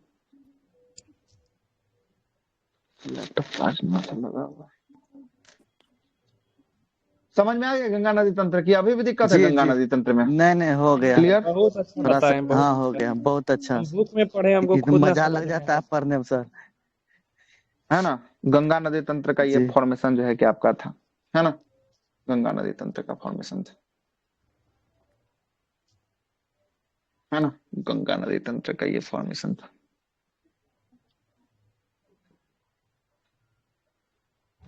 लैपटॉप चार्ज में से लगा हुआ है। समझ में आ गया गंगा नदी तंत्र की? अभी भी दिक्कत है जी गंगा जी, नदी तंत्र में? नहीं नहीं, हो गया। Sir clear? बहुत अच्छा थोड़ा सा बताएं, बहुत हाँ हो अच्छा। गया, बहुत अच्छा। हम बुक में पढ़े, हमको ये तो खुद ना मजा समझ लग में जाता है आया। पढ़ने में सर। है ना, गंगा नदी तंत्र का ये जी फॉर्मेशन जो है कि आपका था, है ना, गंगा नदी तंत्र का फॉर्मेशन था, है ना, गंगा नदी तंत्र का ये फॉर्मेशन था।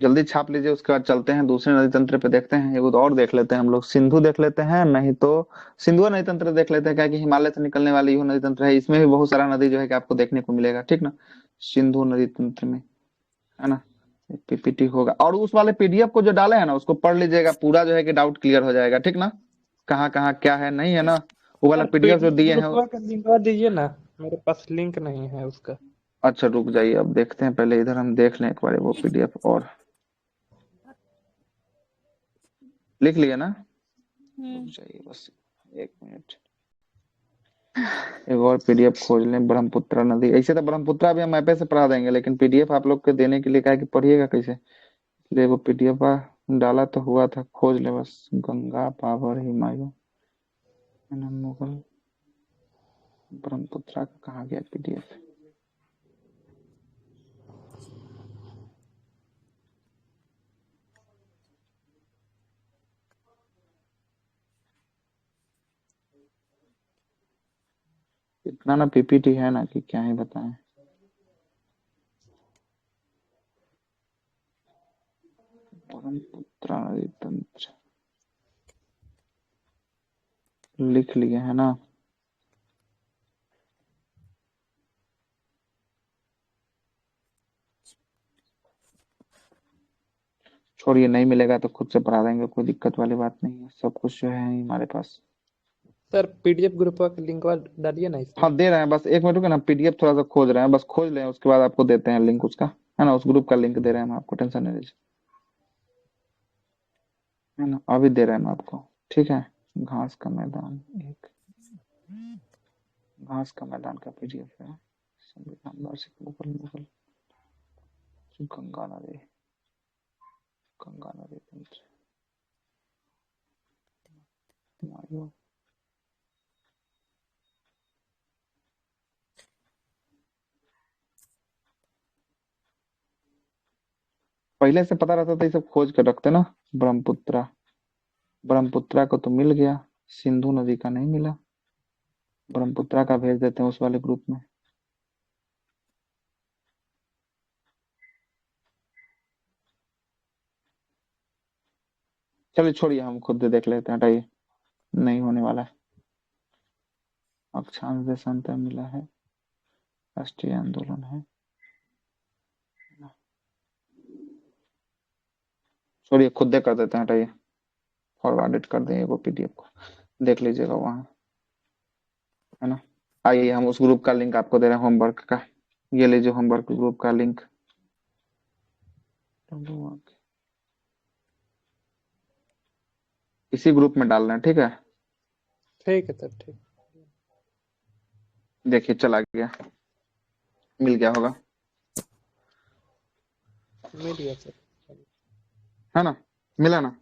जल्दी छाप लीजिए, उसके बाद चलते हैं दूसरे नदी तंत्र पे, देखते हैं एक और देख लेते हैं हम लोग, सिंधु देख लेते हैं, नहीं तो सिंधु नदी तंत्र देख लेते हैं, क्या कि हिमालय से निकलने वाली यह नदी तंत्र है, इसमें भी बहुत सारा नदी जो है कि आपको देखने को मिलेगा, ठीक ना, सिंधु नदी तंत्र में, है ना। पीपीटी होगा, और उस वाले पीडीएफ को जो डाले हैं ना उसको पढ़ लीजिएगा, पूरा जो है कि डाउट क्लियर हो जाएगा, ठीक ना, कहाँ कहाँ क्या है नहीं है ना, वो वाला सर पीडीएफ जो पीडीएफ दिए हैं। ग्रुपवा का लिंकवा दीजिए ना, मेरे पास लिंक नहीं है उसका। अच्छा रुक जाइए, अब देखते हैं, पहले इधर हम देख लें एक बार वो पीडीएफ, और लिख लिया ना, रुक जाइए बस 1 मिनट, एक और पीडीएफ खोज लें, ब्रह्मपुत्र नदी, ऐसे तो ब्रह्मपुत्र भी हम मैपे से पढ़ा देंगे, लेकिन पीडीएफ आप लोग को देने के लिए क्या है कि पढ़िएगा कैसे, इसलिए वो पीडीएफ डाला तो हुआ था, खोज ले बस, गंगा बाबर हिमायू, है ना, मुगल, ब्रह्मपुत्र का कहाँ गया पीडीएफ, इतना ना पीपीटी है ना कि क्या ही बताएं। ब्रह्मपुत्र नदी तंत्र लिख लिए है ना, छोड़िए, नहीं मिलेगा तो खुद से पढ़ा देंगे, कोई दिक्कत वाली बात नहीं है, सब कुछ जो है हमारे पास। सर पीडीएफ ग्रुपवा का लिंकवा डालिए ना इसमें। हाँ दे रहे हैं, बस 1 मिनट रुके ना, पीडीएफ थोड़ा सा खोज रहे हैं, बस खोज लें, उसके बाद आपको देते हैं लिंक उसका, है ना, उस ग्रुप का लिंक दे रहे हैं हम आपको, टेंशन नहीं लीजिए, है ना, अभी दे रहे हैं हम आपको, ठीक है। घास का मैदान, एक घास का मैदान का पीडीएफ है, संविधान वार्षिक, मुगल मुगल, गंगा नदी, गंगा नदी तंत्र, हुमायूं, पहले से पता रहता तो ये सब खोज कर रखते ना। ब्रह्मपुत्र, ब्रह्मपुत्र को तो मिल गया, सिंधु नदी का नहीं मिला, ब्रह्मपुत्र का भेज देते हैं उस वाले ग्रुप में। चलिए छोड़िए, हम खुद देख लेते हैं, हटाइए, नहीं होने वाला है। अक्षांश देशांतर मिला है, राष्ट्रीय आंदोलन है, छोड़िए खुद दे कर देते हैं, हटाइए, फॉरवर्डेड कर देंगे वो पीडीएफ को, देख लीजिएगा वहां, है ना। आइए हम उस ग्रुप का लिंक आपको दे रहे हैं, होमवर्क का, ये लीजिए होमवर्क ग्रुप का लिंक, इसी ग्रुप में डालना है, ठीक है। ठीक है सर, ठीक। देखिए चला गया, मिल गया होगा, मिल गया सर। है ना, मिला ना।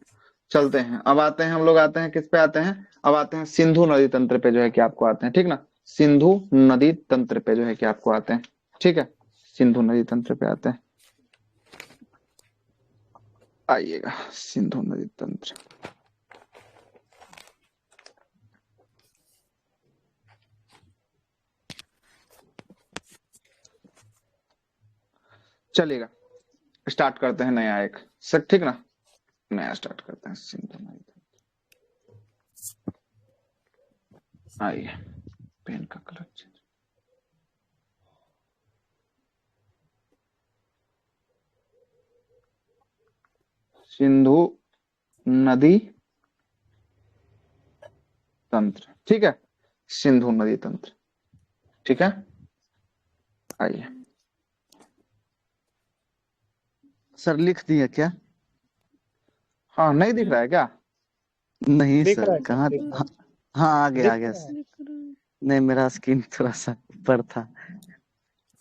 चलते हैं, अब आते हैं हम लोग, आते हैं किस पे आते हैं, अब आते हैं सिंधु नदी तंत्र पे जो है कि आपको आते हैं, ठीक ना, सिंधु नदी तंत्र पे जो है कि आपको आते हैं, ठीक है, सिंधु नदी तंत्र पे आते हैं, आइएगा सिंधु नदी तंत्र, चलिएगा, स्टार्ट करते हैं नया एक सर, ठीक ना, नया स्टार्ट करते हैं सिंधु नदी तंत्र, आइए, पेन का कलर चेंज, सिंधु नदी तंत्र, ठीक है। सिंधु नदी तंत्र। ठीक है, आइए। सर लिख दिए क्या? हाँ, नहीं दिख रहा है क्या? नहीं दिख रहा सर, है क्या? कहाँ? दिख हाँ, हाँ, आ गया दिख आ गया रहा है। सर। लिख रहा है। नहीं, मेरा स्क्रीन थोड़ा सा ऊपर था।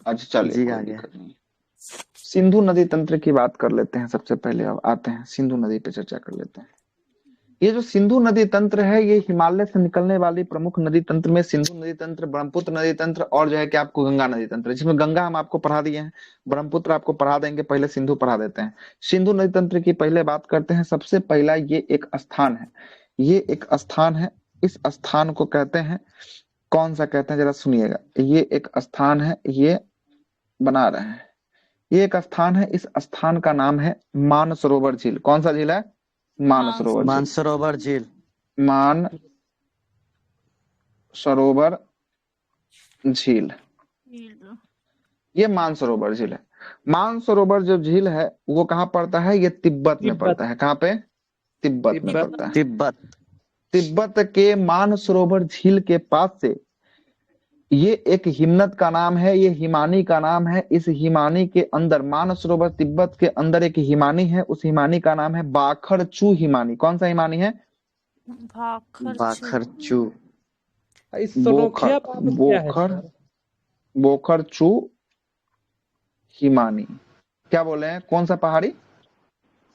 अच्छा चलिए, जी, कोई आ गया। दिक्कत नहीं। सिंधु नदी तंत्र की बात कर लेते हैं सबसे पहले। अब आते हैं सिंधु नदी पे, चर्चा कर लेते हैं। ये जो सिंधु नदी तंत्र है, ये हिमालय से निकलने वाली प्रमुख नदी तंत्र में सिंधु नदी तंत्र, ब्रह्मपुत्र नदी तंत्र और जो है कि आपको गंगा नदी तंत्र, जिसमें गंगा हम आपको पढ़ा दिए हैं, ब्रह्मपुत्र आपको पढ़ा देंगे, पहले सिंधु पढ़ा देते हैं। सिंधु नदी तंत्र की पहले बात करते हैं। सबसे पहला ये एक स्थान है, ये एक स्थान है। इस स्थान को कहते हैं, कौन सा कहते हैं जरा सुनिएगा। ये एक स्थान है, ये बना रहे हैं। ये एक स्थान है, इस स्थान का नाम है मानसरोवर झील। कौन सा झील है? मानसरोवर झील। मानसरोवर झील। मान सरोवर झील, ये मानसरोवर झील है। मानसरोवर जो झील है वो कहाँ पड़ता है? ये तिब्बत में तिब्बत। पड़ता है। कहाँ पे? तिब्बत में तिब्बत। पड़ता है। तिब्बत। तिब्बत के मानसरोवर झील के पास से ये एक हिमनद का नाम है, ये हिमानी का नाम है। इस हिमानी के अंदर, मानसरोवर तिब्बत के अंदर एक हिमानी है, उस हिमानी का नाम है बाखरचू हिमानी। कौन सा हिमानी है? बाखरचू। इस सोनोखिया बांध क्या है बोखर सर? बोखरचू हिमानी। क्या बोले हैं? कौन सा पहाड़ी?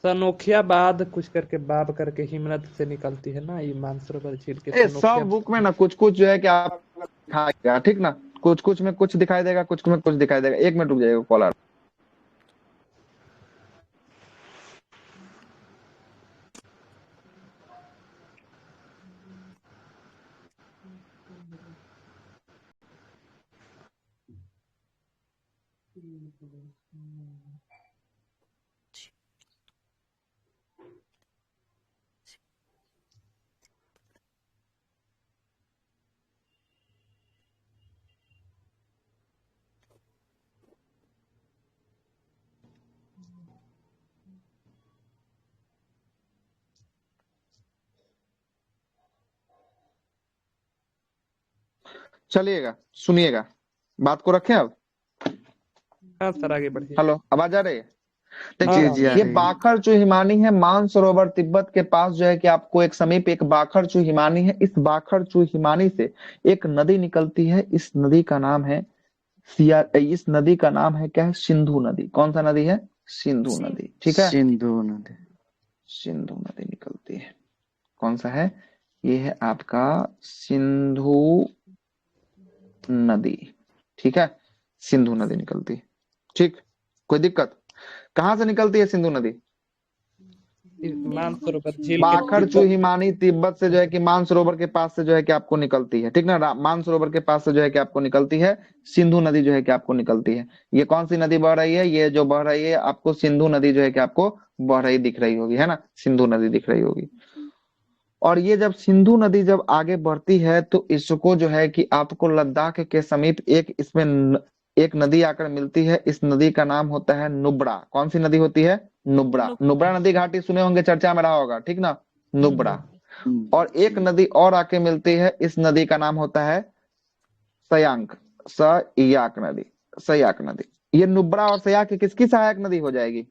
सनोखिया बांध कुछ करके, बाब करके हिमनद से निकलती है ना, ये मानसरोवर झील के ए, सनोखिया। सब बुक में ना कुछ कुछ जो है कि आप दिखाएगा, ठीक ना? कुछ कुछ में कुछ दिखाई देगा, कुछ में कुछ दिखाई देगा। एक मिनट रुक जाएगा कॉलर। चलिएगा, सुनिएगा, बात को रखें अब। हाँ सर, आगे बढ़िए। हेलो, आवाज आ रही है? जी देखिए, जी, आ ये रही है। बाखरचू हिमानी है, मानसरोवर तिब्बत के पास जो है कि आपको एक समीप एक बाखरचू हिमानी है। इस बाखरचू हिमानी से एक नदी निकलती है। इस नदी का नाम है इस नदी का नाम है क्या है? सिंधु नदी। कौन सा नदी है? सिंधु नदी। ठीक है, सिंधु नदी। सिंधु नदी निकलती है। कौन सा है? ये है आपका सिंधु नदी। ठीक है, सिंधु नदी निकलती है। ठीक, कोई दिक्कत? कहाँ से निकलती है सिंधु नदी? इस मानसरोवर झील के बाखरचू तिब्बत। हिमानी तिब्बत से जो है कि मानसरोवर के पास से जो है कि आपको निकलती है। ठीक ना? मानसरोवर के पास से जो है कि आपको निकलती है सिंधु नदी, जो है कि आपको निकलती है। ये कौन सी नदी बह रही है? ये जो बह रही है आपको सिंधु नदी जो है कि आपको बह रही दिख रही होगी, है ना? सिंधु नदी दिख रही होगी। और ये जब सिंधु नदी जब आगे बढ़ती है तो इसको जो है कि आपको लद्दाख के समीप एक इसमें एक नदी आकर मिलती है। इस नदी का नाम होता है नुब्रा। कौन सी नदी होती है? नुब्रा। नुब्रा नदी घाटी सुने होंगे, चर्चा में रहा होगा, ठीक ना? नुब्रा। और एक नदी और आके मिलती है, इस नदी का नाम होता है सयांक, सयाक नदी। सयाक नदी। ये नुब्रा और सयाक किसकी सहायक नदी हो जाएगी?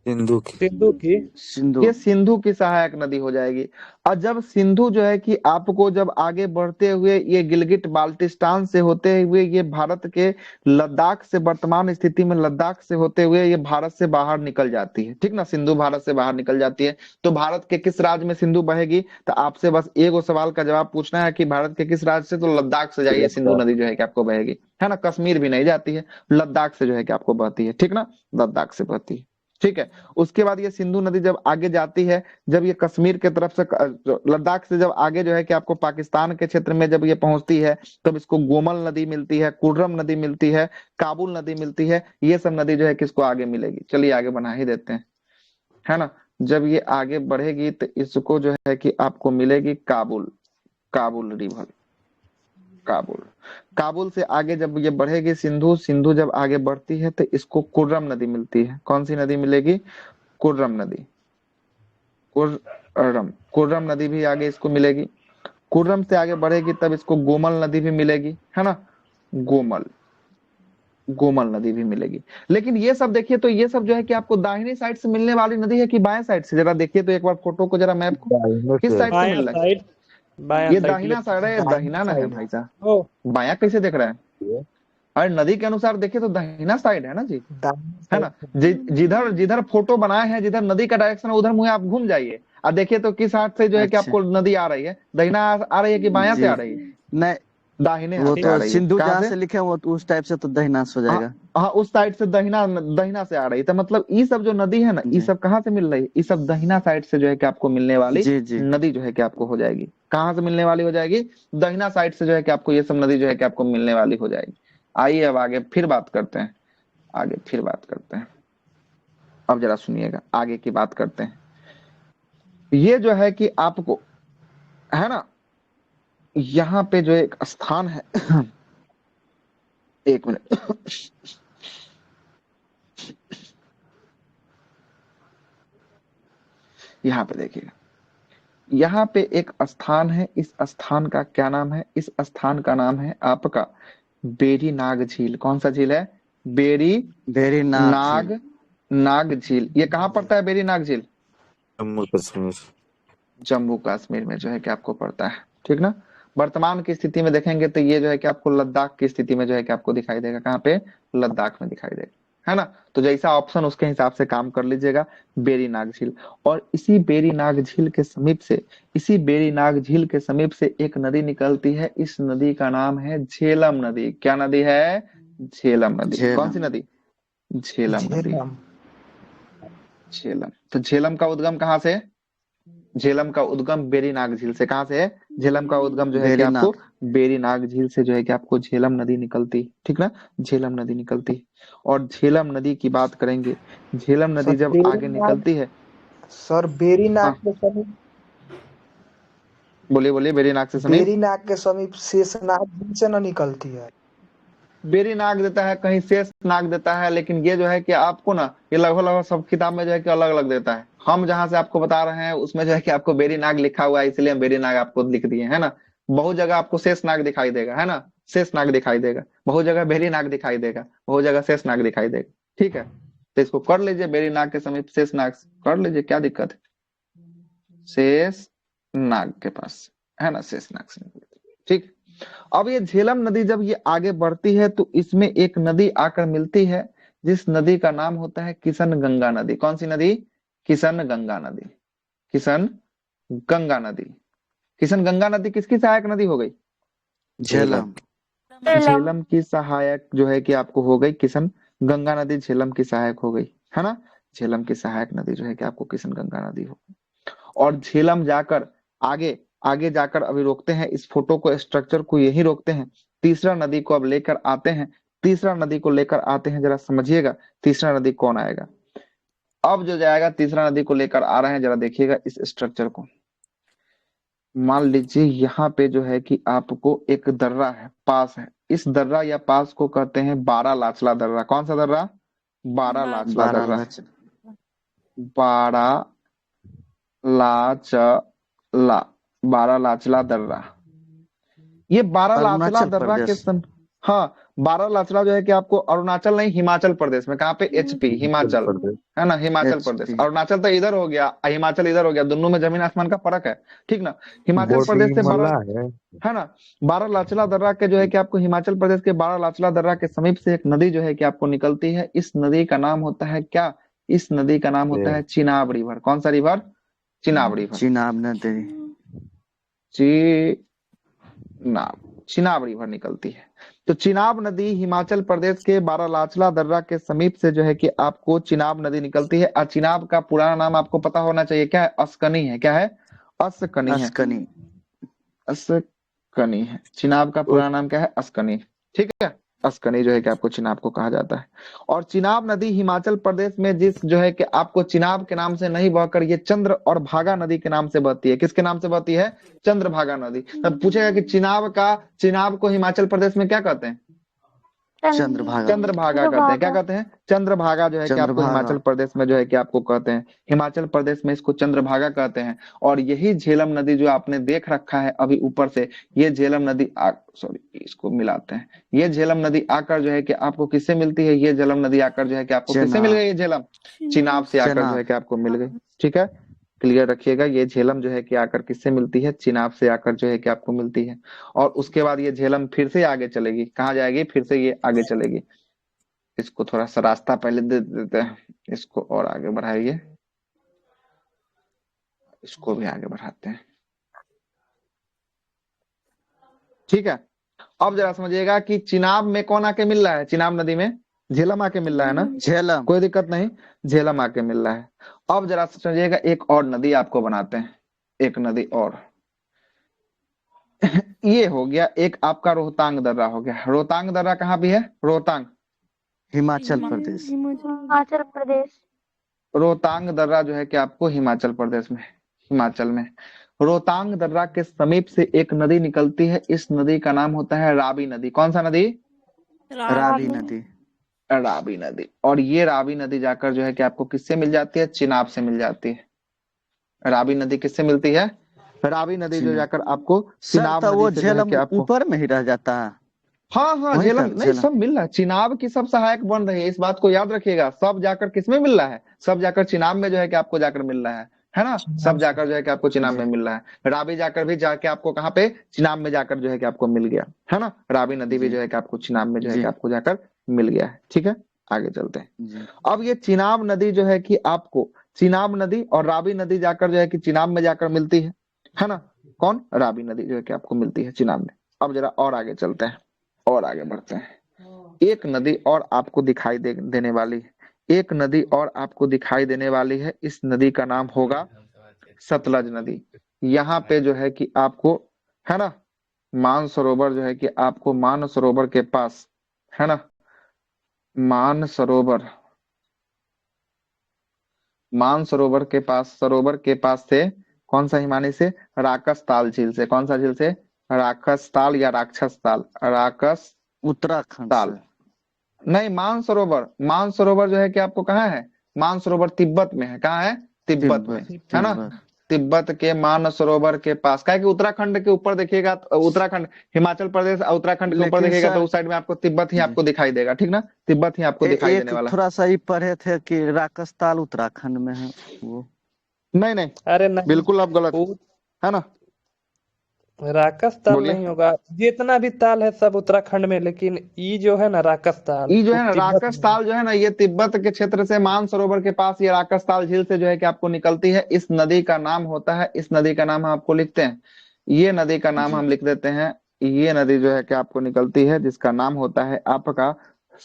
सिंधु की। सिंधु की। सिंधु। ये सिंधु की सहायक नदी हो जाएगी। और जब सिंधु जो है कि आपको जब आगे बढ़ते हुए ये गिलगिट बाल्टिस्तान से होते हुए ये भारत के लद्दाख से, वर्तमान स्थिति में लद्दाख से होते हुए ये भारत से बाहर निकल जाती है। ठीक ना? सिंधु भारत से बाहर निकल जाती है। तो भारत के किस राज्य में सिंधु बहेगी? तो आपसे बस एक सवाल का जवाब पूछना है कि भारत के किस राज्य से? तो लद्दाख से जाइए, सिंधु नदी जो है कि आपको बहेगी, है ना? कश्मीर भी नहीं जाती है, लद्दाख से जो है कि आपको बहती है। ठीक ना? लद्दाख से बहती है। ठीक है, उसके बाद ये सिंधु नदी जब आगे जाती है, जब ये कश्मीर के तरफ से लद्दाख से जब आगे जो है कि आपको पाकिस्तान के क्षेत्र में जब ये पहुंचती है, तब इसको गोमल नदी मिलती है, कुर्रम नदी मिलती है, काबुल नदी मिलती है। ये सब नदी जो है किसको आगे मिलेगी? चलिए आगे बना ही देते हैं, है ना? जब ये आगे बढ़ेगी तो इसको जो है कि आपको मिलेगी काबुल, काबुल रिवर, काबुल। काबुल से आगे जब ये बढ़ेगी सिंधु, सिंधु जब आगे बढ़ती है तो इसको कुर्रम नदी मिलती है। कौन सी नदी मिलेगी? कुर्रम नदी। कुर्रम, कुर्रम नदी भी आगे इसको मिलेगी। कुर्रम से आगे बढ़ेगी तब इसको गोमल नदी भी मिलेगी, है ना, गोमल, गोमल नदी भी मिलेगी। लेकिन ये सब देखिए तो ये सब जो है कि आपको दाहिनी साइड से मिलने वाली नदी है कि बाएं साइड से, जरा देखिए तो एक बार फोटो को, जरा मैप को, दाहिने किस से। साइड से बायां मिल रहा है? साइड, बायां ये साइड दाहिना साइड है, दाहिना ना है साइड भाई साहब, ओ बायां कैसे देख रहा है? अरे नदी के अनुसार देखिए तो दाहिना साइड है ना जी, है ना। जिधर जिधर फोटो बनाए हैं, जिधर नदी का डायरेक्शन है उधर मुंह आप घूम जाइए और देखिए तो किस हाथ से जो है कि अच्छा आपको नदी आ रही है, दाहिना आ रही है कि बायां से आ जी, रही है? नहीं दाहिने वो हाथ से आ तो रही है। सिंधु कहाँ जहाँ से? से लिखे हैं वो तो उस टाइप से तो दहिना हो हाँ, जाएगा। हाँ उस साइड से दहिना, दहिना से आ रही है। तो मतलब ये सब जो नदी है ना, ये जी सब कहाँ से मिल रही है? ये सब दहिना साइड से जो है कि आपको मिलने वाली जी जी नदी जो है कि आपको हो जाएगी। कहाँ से मिलने वाली हो जाएगी? दहिना साइड से जो है कि आपको ये सब नदी जो है कि आपको मिलने वाली हो जाएगी। आइए अब आगे फिर बात करते हैं, आगे फिर बात करते हैं। अब जरा सुनिएगा, आगे की बात करते हैं। ये जो है कि आपको, है ना, यहाँ पे जो एक स्थान है एक मिनट यहाँ पे देखिएगा, यहाँ पे एक स्थान है। इस स्थान का क्या नाम है? इस स्थान का नाम है आपका बेरी नाग झील। कौन सा झील है? बेरी वेरी नाग झील। नाग, नाग झील। ये कहाँ पड़ता है बेरी नाग झील? जम्मू कश्मीर। जम्मू कश्मीर में जो है कि आपको पड़ता है, ठीक ना। वर्तमान की स्थिति में देखेंगे तो ये जो है कि आपको लद्दाख की स्थिति में जो है कि आपको दिखाई देगा। कहाँ पे? लद्दाख में दिखाई देगा, है ना। तो जैसा ऑप्शन उसके हिसाब से काम कर लीजिएगा। बेरी नाग झील। और इसी बेरी नाग झील के समीप से, इसी बेरी नाग झील के समीप से एक नदी निकलती है। इस नदी का नाम है झेलम नदी। क्या नदी है? झेलम नदी। कौन सी झेलम। नदी? झेलम नदी। झेलम। झेलम। तो झेलम का उद्गम कहाँ से? झेलम का उद्गम बेरी नाग झील से। कहाँ से है? झेलम का उद्गम जो है कि वेरी आपको नाग। बेरी नाग झील से जो है कि आपको झेलम नदी निकलती, ठीक ना, झेलम नदी निकलती। और झेलम नदी की बात करेंगे, झेलम सर नदी जब आगे बेरीनाग, निकलती है। सर बेरीनाग हाँ के समीप, बोलिए बोलिए, बेरी नाग से समीप। बेरीनाग के समीप शेषनाग झील से न निकलती है? बेरी नाग देता है, कहीं शेष नाग देता है, लेकिन ये जो है कि आपको ना, ये लगभग लगभग सब किताब में जो है कि अलग अलग देता है। हम जहां से आपको बता रहे हैं उसमें जो है कि आपको बेरी नाग लिखा हुआ है, इसलिए हम बेरी नाग आपको लिख दिए, है ना। बहुत जगह आपको शेष नाग दिखाई देगा, है ना, शेष नाग दिखाई देगा। बहुत जगह बेरी नाग दिखाई देगा, बहुत जगह शेष नाग दिखाई देगा, ठीक है। तो इसको कर लीजिए, बेरी नाग के समीप शेष नाग कर लीजिए, क्या दिक्कत है? शेष नाग के पास, है ना, शेष नाग से ठीक। अब ये झेलम नदी जब ये आगे बढ़ती है तो इसमें एक नदी आकर मिलती है, जिस नदी का नाम होता है किशन गंगा नदी। कौन सी नदी? किशन गंगा नदी। किशन गंगा नदी। किशन गंगा नदी किसकी सहायक नदी हो गई? झेलम। झेलम की सहायक जो है कि आपको हो गई किशन गंगा नदी, झेलम की सहायक हो गई, है ना। झेलम की सहायक नदी जो है कि आपको किशन गंगा नदी हो। और झेलम जाकर आगे, आगे जाकर अभी रोकते हैं इस फोटो को, स्ट्रक्चर को यही रोकते हैं। तीसरा नदी को अब लेकर आते हैं, तीसरा नदी को लेकर आते हैं, जरा समझिएगा तीसरा नदी कौन आएगा। अब जो जाएगा तीसरा नदी को लेकर आ रहे हैं, जरा देखिएगा इस स्ट्रक्चर को। मान लीजिए यहाँ पे जो है कि आपको एक दर्रा है, पास है। इस दर्रा या पास को कहते हैं बारा लाचला दर्रा। कौन सा दर्रा? बारा लाचला दर्रा। बारालाच। बारा लाचला, बारा लाचला दर्रा। ये बारा लाचला अरुणाचल दर्रा के प्रदेश। हाँ, बारा लाचला जो है कि आपको अरुणाचल नहीं, हिमाचल प्रदेश में। कहाँ पे? एचपी, हिमाचल हिमाचल, प्रदेश। है ना, हिमाचल प्रदेश। एचपी। अरुणाचल तो इधर हो गया, हिमाचल इधर हो गया, दोनों में जमीन आसमान का फर्क है, ठीक ना। हिमाचल प्रदेश से बोटीमला बारा, है। है ना, बारा लाचला दर्रा के जो है कि आपको हिमाचल प्रदेश के बारा लाचला दर्रा के समीप से एक नदी जो है कि आपको निकलती है। इस नदी का नाम होता है क्या? इस नदी का नाम होता है चिनाब रिवर। कौन सा रिवर? चिनाब रिवर। चिनाब नदी। चिनाब, चिनाब रिवर निकलती है। तो चिनाब नदी हिमाचल प्रदेश के बारालाचला दर्रा के समीप से जो है कि आपको चिनाब नदी निकलती है। और चिनाब का पुराना नाम आपको पता होना चाहिए, क्या है? अस्कनी है। क्या है? अस्कनी है। अस्कनी। अस्कनी है। चिनाब का पुराना नाम क्या है? अस्कनी, ठीक है। अस्कनी जो है कि आपको चिनाब को कहा जाता है। और चिनाब नदी हिमाचल प्रदेश में जिस जो है कि आपको चिनाब के नाम से नहीं बहकर ये चंद्र और भागा नदी के नाम से बहती है। किसके नाम से बहती है? चंद्रभागा नदी। तब पूछेगा कि चिनाब को हिमाचल प्रदेश में क्या कहते हैं? चंद्रभागा। चंद्रभागा कहते हैं। क्या कहते हैं? चंद्रभागा जो है कि आपको चंद्रभागा। हिमाचल प्रदेश में जो है कि आपको कहते हैं, हिमाचल प्रदेश में इसको चंद्रभागा कहते हैं। और यही झेलम नदी जो आपने देख रखा है अभी ऊपर से, ये झेलम नदी सॉरी इसको मिलाते हैं, ये झेलम नदी आकर जो है कि आपको किससे मिलती है? ये झेलम नदी आकर जो है कि आपको किससे मिल गई? ये झेलम चिनाब से आकर जो है कि आपको मिल गई। ठीक है, क्लियर रखिएगा। ये झेलम जो है कि आकर किससे मिलती है? चिनाब से आकर जो है कि आपको मिलती है। और उसके बाद ये झेलम फिर से आगे चलेगी। कहाँ जाएगी? फिर से ये आगे चलेगी। इसको थोड़ा सा रास्ता पहले दे देते हैं, इसको और आगे बढ़ाइए, इसको भी आगे बढ़ाते हैं। ठीक है, अब जरा समझिएगा कि चिनाब में कौन आके मिल रहा है? चिनाब नदी में झेलम आके मिल रहा है ना? झेलम। कोई दिक्कत नहीं, झेलम आके मिल रहा है। अब जरा समझिएगा, एक और नदी आपको बनाते हैं, एक नदी और ये हो गया एक आपका रोहतांग दर्रा हो गया। रोहतांग दर्रा कहाँ भी है? रोहतांग हिमाचल प्रदेश। हिमाचल प्रदेश। रोहतांग दर्रा जो है कि आपको हिमाचल प्रदेश में, हिमाचल में रोहतांग दर्रा के समीप से एक नदी निकलती है। इस नदी का नाम होता है रावी नदी। कौन सा नदी? रावी नदी। रावी नदी। और ये रावी नदी जाकर जो है कि आपको किससे मिल जाती है? चिनाब से मिल जाती है। रावी नदी किससे मिलती है? रावी नदी जो जाकर आपको चिनाब तो वो नदी से जो है झेलम कि आपको, ऊपर में ही रह जाता है। हाँ हाँ, वहीं झेलम तक नहीं, झेलम। सब मिल रहा है। चिनाब की सब सहायक बन रही है, इस बात को याद रखिएगा। सब जाकर किसमें मिल रहा है? सब जाकर चिनाब में जो है कि आपको जाकर मिल रहा है ना? सब जाकर जो है कि आपको चिनाब में मिल रहा है। रावी जाकर भी जाके आपको कहाँ पे? चिनाब में जाकर जो है कि आपको मिल गया है ना? रावी नदी भी जो है कि आपको चिनाब में जो है कि आपको जाकर मिल गया है। ठीक है, आगे चलते हैं। अब ये चिनाब नदी जो है कि आपको, चिनाब नदी और रावी नदी जाकर जो है कि चिनाब में जाकर मिलती है ना? कौन? रावी नदी जो है कि आपको मिलती है चिनाब में। अब जरा और आगे चलते हैं और आगे बढ़ते हैं। एक नदी और आपको दिखाई देने वाली है, एक नदी और आपको दिखाई देने वाली है। इस नदी का नाम होगा सतलज नदी। यहाँ पे जो है कि आपको, है ना, मानसरोवर जो है कि आपको मानसरोवर के पास, है ना, मानसरोवर, मानसरोवर के पास, सरोवर के पास से कौन सा हिमानी से? राकस ताल झील से। कौन सा झील से? राकस ताल या राक्षस ताल? राकस उत्तराखंड ताल से। नहीं, मानसरोवर। मानसरोवर जो है कि आपको कहाँ है? मानसरोवर तिब्बत में है। कहाँ है? तिब्बत में, है ना? तिब्बत के मानसरोवर के पास। क्या है कि उत्तराखंड के ऊपर देखिएगा, उत्तराखंड, हिमाचल प्रदेश उत्तराखंड के ऊपर देखिएगा तो उस साइड में आपको तिब्बत ही आपको दिखाई देगा। ठीक ना? तिब्बत ही आपको दिखाई देने वाला। थोड़ा सा ही पढ़े थे कि राकसताल उत्तराखंड में है वो। नहीं नहीं, अरे नहीं, बिल्कुल आप गलत, है ना? राकस ताल नहीं होगा। जितना भी ताल है सब उत्तराखंड में, लेकिन ये जो है ना राकस ताल, ये जो है ना राकस ताल जो है ना, ये तिब्बत के क्षेत्र से मानसरोवर के पास ये राकस ताल झील से जो है कि आपको निकलती है। इस नदी का नाम होता है, इस नदी का नाम हम आपको लिखते हैं, ये नदी का नाम हम लिख देते हैं। ये नदी जो है कि आपको निकलती है जिसका नाम होता है आपका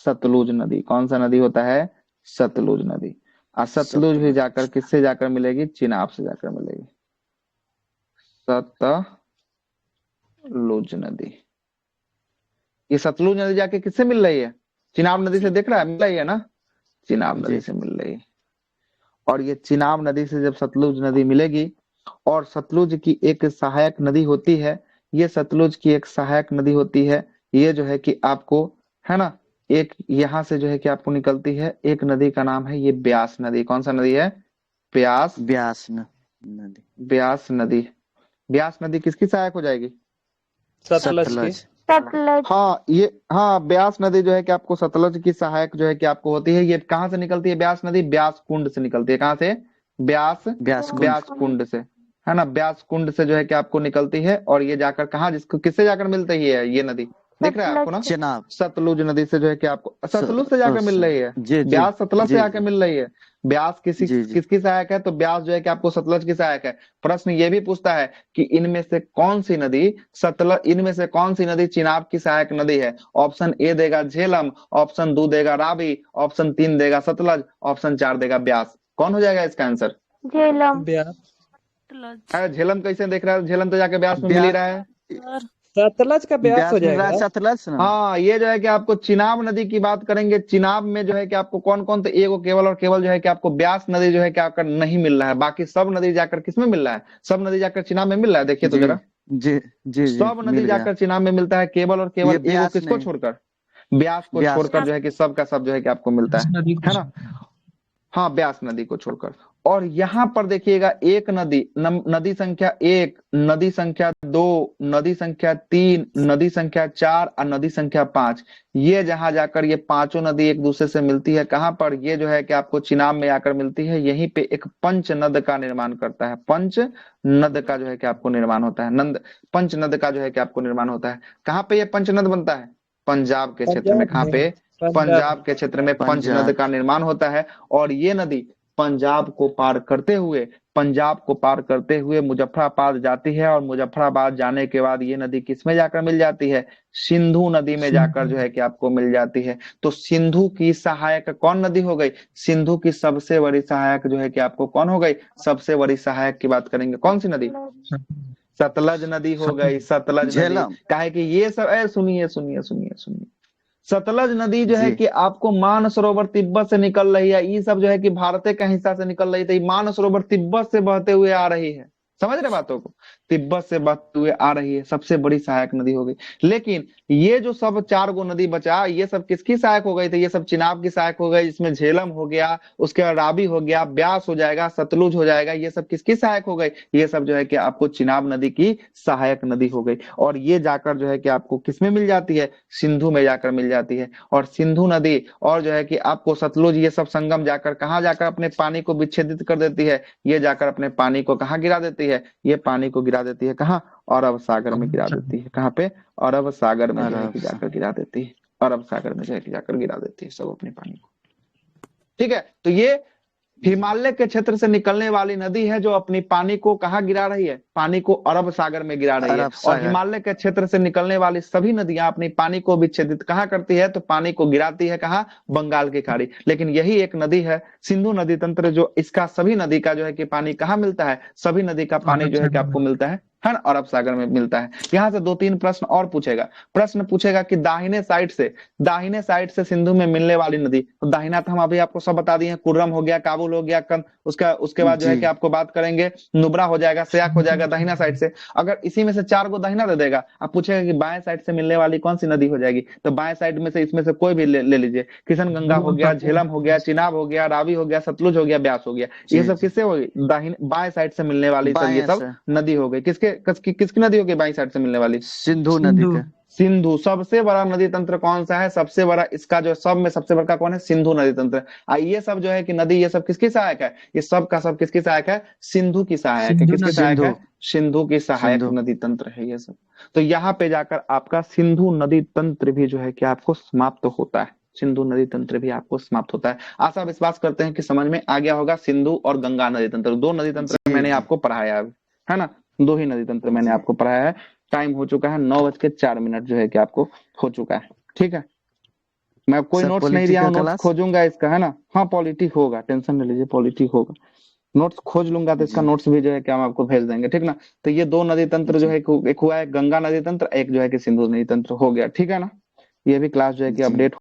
सतलुज नदी। कौन सा नदी होता है? सतलुज नदी। और सतलुज भी जाकर किससे जाकर मिलेगी? चिनाब से जाकर मिलेगी। सतलुज नदी, ये सतलुज नदी जाके किससे मिल रही है? चिनाब नदी से। देख रहा है, मिल रही है ना? चिनाब नदी से मिल रही है। और ये चिनाब नदी से जब सतलुज नदी मिलेगी, और सतलुज की एक सहायक नदी होती है, ये सतलुज की एक सहायक नदी होती है, ये जो है कि आपको, है ना, एक यहाँ से जो है कि आपको निकलती है एक नदी का नाम है ये ब्यास नदी। कौन सा नदी है? ब्यास नदी। ब्यास नदी। ब्यास नदी किसकी सहायक हो जाएगी? सतलज की। सतलज। हाँ, ये, हाँ, ब्यास नदी जो है कि आपको सतलज की सहायक जो है कि आपको होती है। ये कहाँ से निकलती है? ब्यास नदी ब्यास कुंड से निकलती है। कहाँ से? ब्यास कुंड से, है ना? ब्यास कुंड से जो है कि आपको निकलती है। और ये जाकर कहाँ, जिसको किससे जाकर मिलती है ये नदी? दिख रहा है आपको ना? चिनाब। सतलुज नदी से जो है कि आपको सतलुज से जाकर मिल रही है। ब्यास सतलज से आकर मिल रही है। ब्यास किसकी सहायक है? तो ब्यास जो है कि आपको सतलज की सहायक है। प्रश्न ये भी पूछता है कि इनमें से कौन सी नदी इनमें से कौन सी नदी चिनाब की सहायक नदी है? ऑप्शन ए देगा झेलम, ऑप्शन 2 देगा रावी, ऑप्शन 3 देगा सतलज, ऑप्शन 4 देगा ब्यास। कौन हो जाएगा इसका आंसर? झेलम। झेलम कैसे देख रहा है? झेलम तो जाके ब्यास में मिल ही रहा है। सतलज का ब्यास हो जाएगा। सतलज ना? हाँ, ये जो है कि आपको चिनाब नदी की बात करेंगे। चिनाब में जो है कि आपको कौन कौन, तो एगो केवल और केवल जो है कि आपको ब्यास नदी जो है कि आपका नहीं मिल रहा है। बाकी सब नदी जाकर किसमें मिल रहा है? सब नदी जाकर चिनाब में मिल रहा है। देखिए तो जरा, जी, सब नदी जाकर चिनाब में मिलता है, केवल और केवल एगो किसको छोड़कर? ब्यास को ब्यास छोड़कर जो है कि सब का सब जो है कि आपको मिलता इस नदी को है ना। हाँ, ब्यास नदी को छोड़कर। और यहाँ पर देखिएगा एक नदी, नदी संख्या 1, नदी संख्या 2, नदी संख्या 3, नदी संख्या 4 और नदी संख्या 5, ये जहां जाकर ये पांचों नदी एक दूसरे से मिलती है, कहाँ पर, ये जो है कि आपको चिनाब में आकर मिलती है। यहीं पे एक पंच नद का निर्माण करता है, पंच नद का जो है कि आपको निर्माण होता है, पंच नद का जो है कि आपको निर्माण होता है। कहाँ पे ये पंच नद बनता है? पंजाब के क्षेत्र में। पंजाब कहाँ में पे? पंजाब पंजाब के क्षेत्र में पंच नद पंजाब का निर्माण होता है। और ये नदी पंजाब को पार करते हुए, पंजाब को पार करते हुए मुजफ्फराबाद जाती है, और मुजफ्फराबाद जाने के बाद ये नदी किसमें जाकर मिल जाती है? सिंधु नदी में जाकर जो है कि आपको मिल जाती है। तो सिंधु की सहायक कौन नदी हो गई? सिंधु की सबसे बड़ी सहायक जो है कि आपको कौन हो गई? सबसे बड़ी सहायक की बात करेंगे, कौन सी नदी? सतलज नदी हो गई, सतलज नदी। झेलम काहे कि ये सब, सुनिए सुनिए सुनिए सुनिए, सतलज नदी जो है जी। कि आपको मानसरोवर तिब्बत से निकल रही है, ये सब जो है कि भारत के हिस्सा से निकल रही थी, मानसरोवर तिब्बत से बहते हुए आ रही है। समझ रहे बातों को? तिब्बत से बहते हुए आ रही है, सबसे बड़ी सहायक नदी हो गई। लेकिन ये जो सब 4 गो नदी बचा, ये सब किसकी सहायक हो गई थी? ये सब चिनाब की सहायक हो गई, जिसमें झेलम हो गया, उसके बाद रावी हो गया, ब्यास हो जाएगा, सतलुज हो जाएगा, ये सब किसकी सहायक हो गई? ये सब जो है कि आपको चिनाब नदी की सहायक नदी हो गई। और ये जाकर जो है कि आपको किसमें मिल जाती है? सिंधु में जाकर मिल जाती है। और सिंधु नदी और जो है कि आपको सतलुज, ये सब संगम जाकर कहाँ जाकर अपने पानी को विच्छेदित कर देती है? ये जाकर अपने पानी को कहाँ गिरा देती है? ये पानी को गिरा देती है कहाँ? अरब सागर में गिरा देती है। कहाँ पे? अरब सागर में जो है कि जाकर गिरा देती है, अरब सागर में जो है कि जाकर गिरा देती है सब अपने पानी को। ठीक है, तो ये हिमालय के क्षेत्र से निकलने वाली नदी है, जो अपनी पानी को कहाँ गिरा रही है? पानी को अरब सागर में गिरा रही है। अरब और सागर हिमालय के क्षेत्र से निकलने वाली सभी नदियां अपनी पानी को विच्छेदित कहाँ करती है? तो पानी को गिराती है कहाँ? बंगाल की खाड़ी। लेकिन यही एक नदी है सिंधु नदी तंत्र, जो इसका सभी नदी का जो है कि पानी कहाँ मिलता है? सभी नदी का पानी जो है कि आपको मिलता है ना, अरब सागर में मिलता है। यहाँ से 2-3 प्रश्न और पूछेगा। प्रश्न पूछेगा कि दाहिने साइड से सिंधु में मिलने वाली नदी, तो दाहिना तो हम अभी आपको सब बता दिए हैं, कुर्रम हो गया, काबुल हो गया, उसके बाद जो है जी। कि आपको बात करेंगे, नुब्रा हो जाएगा, सयाक हो जाएगा दाहिना साइड से। अगर इसी में से 4 को दाहिना दे देगा, आप पूछेगा कि बाएं साइड से मिलने वाली कौन सी नदी हो जाएगी? तो बाएं साइड में से इसमें से कोई भी ले लीजिए, किशन गंगा हो गया, झेलम हो गया, चिनाब हो गया, रावी हो गया, सतलुज हो गया, ब्यास हो गया। ये जी सब किससे होगी? दाहिने बाएं साइड से मिलने वाली सब, ये बाएं सब से नदी हो गई। किसकी नदी हो गई बाईं साइड से मिलने वाली? सिंधु नदी के। सिंधु। सबसे बड़ा नदी तंत्र कौन सा है? सबसे बड़ा इसका जो सब में सबसे बड़ा कौन है? सिंधु नदी तंत्र। ये सब जो है कि नदी, ये सब किसकी सहायक है? ये सब का सब किसकी सहायक है? सिंधु की सहायक है। किसकी सहायक है? सिंधु की सहायक सिंधु नदी तंत्र है ये सब। तो यहाँ पे जाकर आपका सिंधु नदी तंत्र भी जो है कि आपको समाप्त होता है, सिंधु नदी तंत्र भी आपको समाप्त होता है। आशा विश्वास करते हैं कि समझ में आ गया होगा। सिंधु और गंगा नदी तंत्र, 2 नदी तंत्र मैंने आपको पढ़ाया है ना, 2 ही नदी तंत्र मैंने आपको पढ़ाया है। टाइम हो चुका है 9:04 जो है कि आपको हो चुका है। ठीक है, मैं कोई सर नोट्स नहीं दिया हूँ, नोट्स क्लास खोजूंगा इसका, है ना। हाँ, पॉलिटिक होगा, टेंशन नहीं लीजिए, पॉलिटिक होगा। नोट्स खोज लूंगा तो इसका नोट्स भी जो है कि हम आपको भेज देंगे, ठीक ना। तो ये 2 नदी तंत्र जो है, एक हुआ है गंगा नदी तंत्र, एक जो है कि सिंधु नदी तंत्र हो गया, ठीक है ना। ये भी क्लास जो है कि जी। अपडेट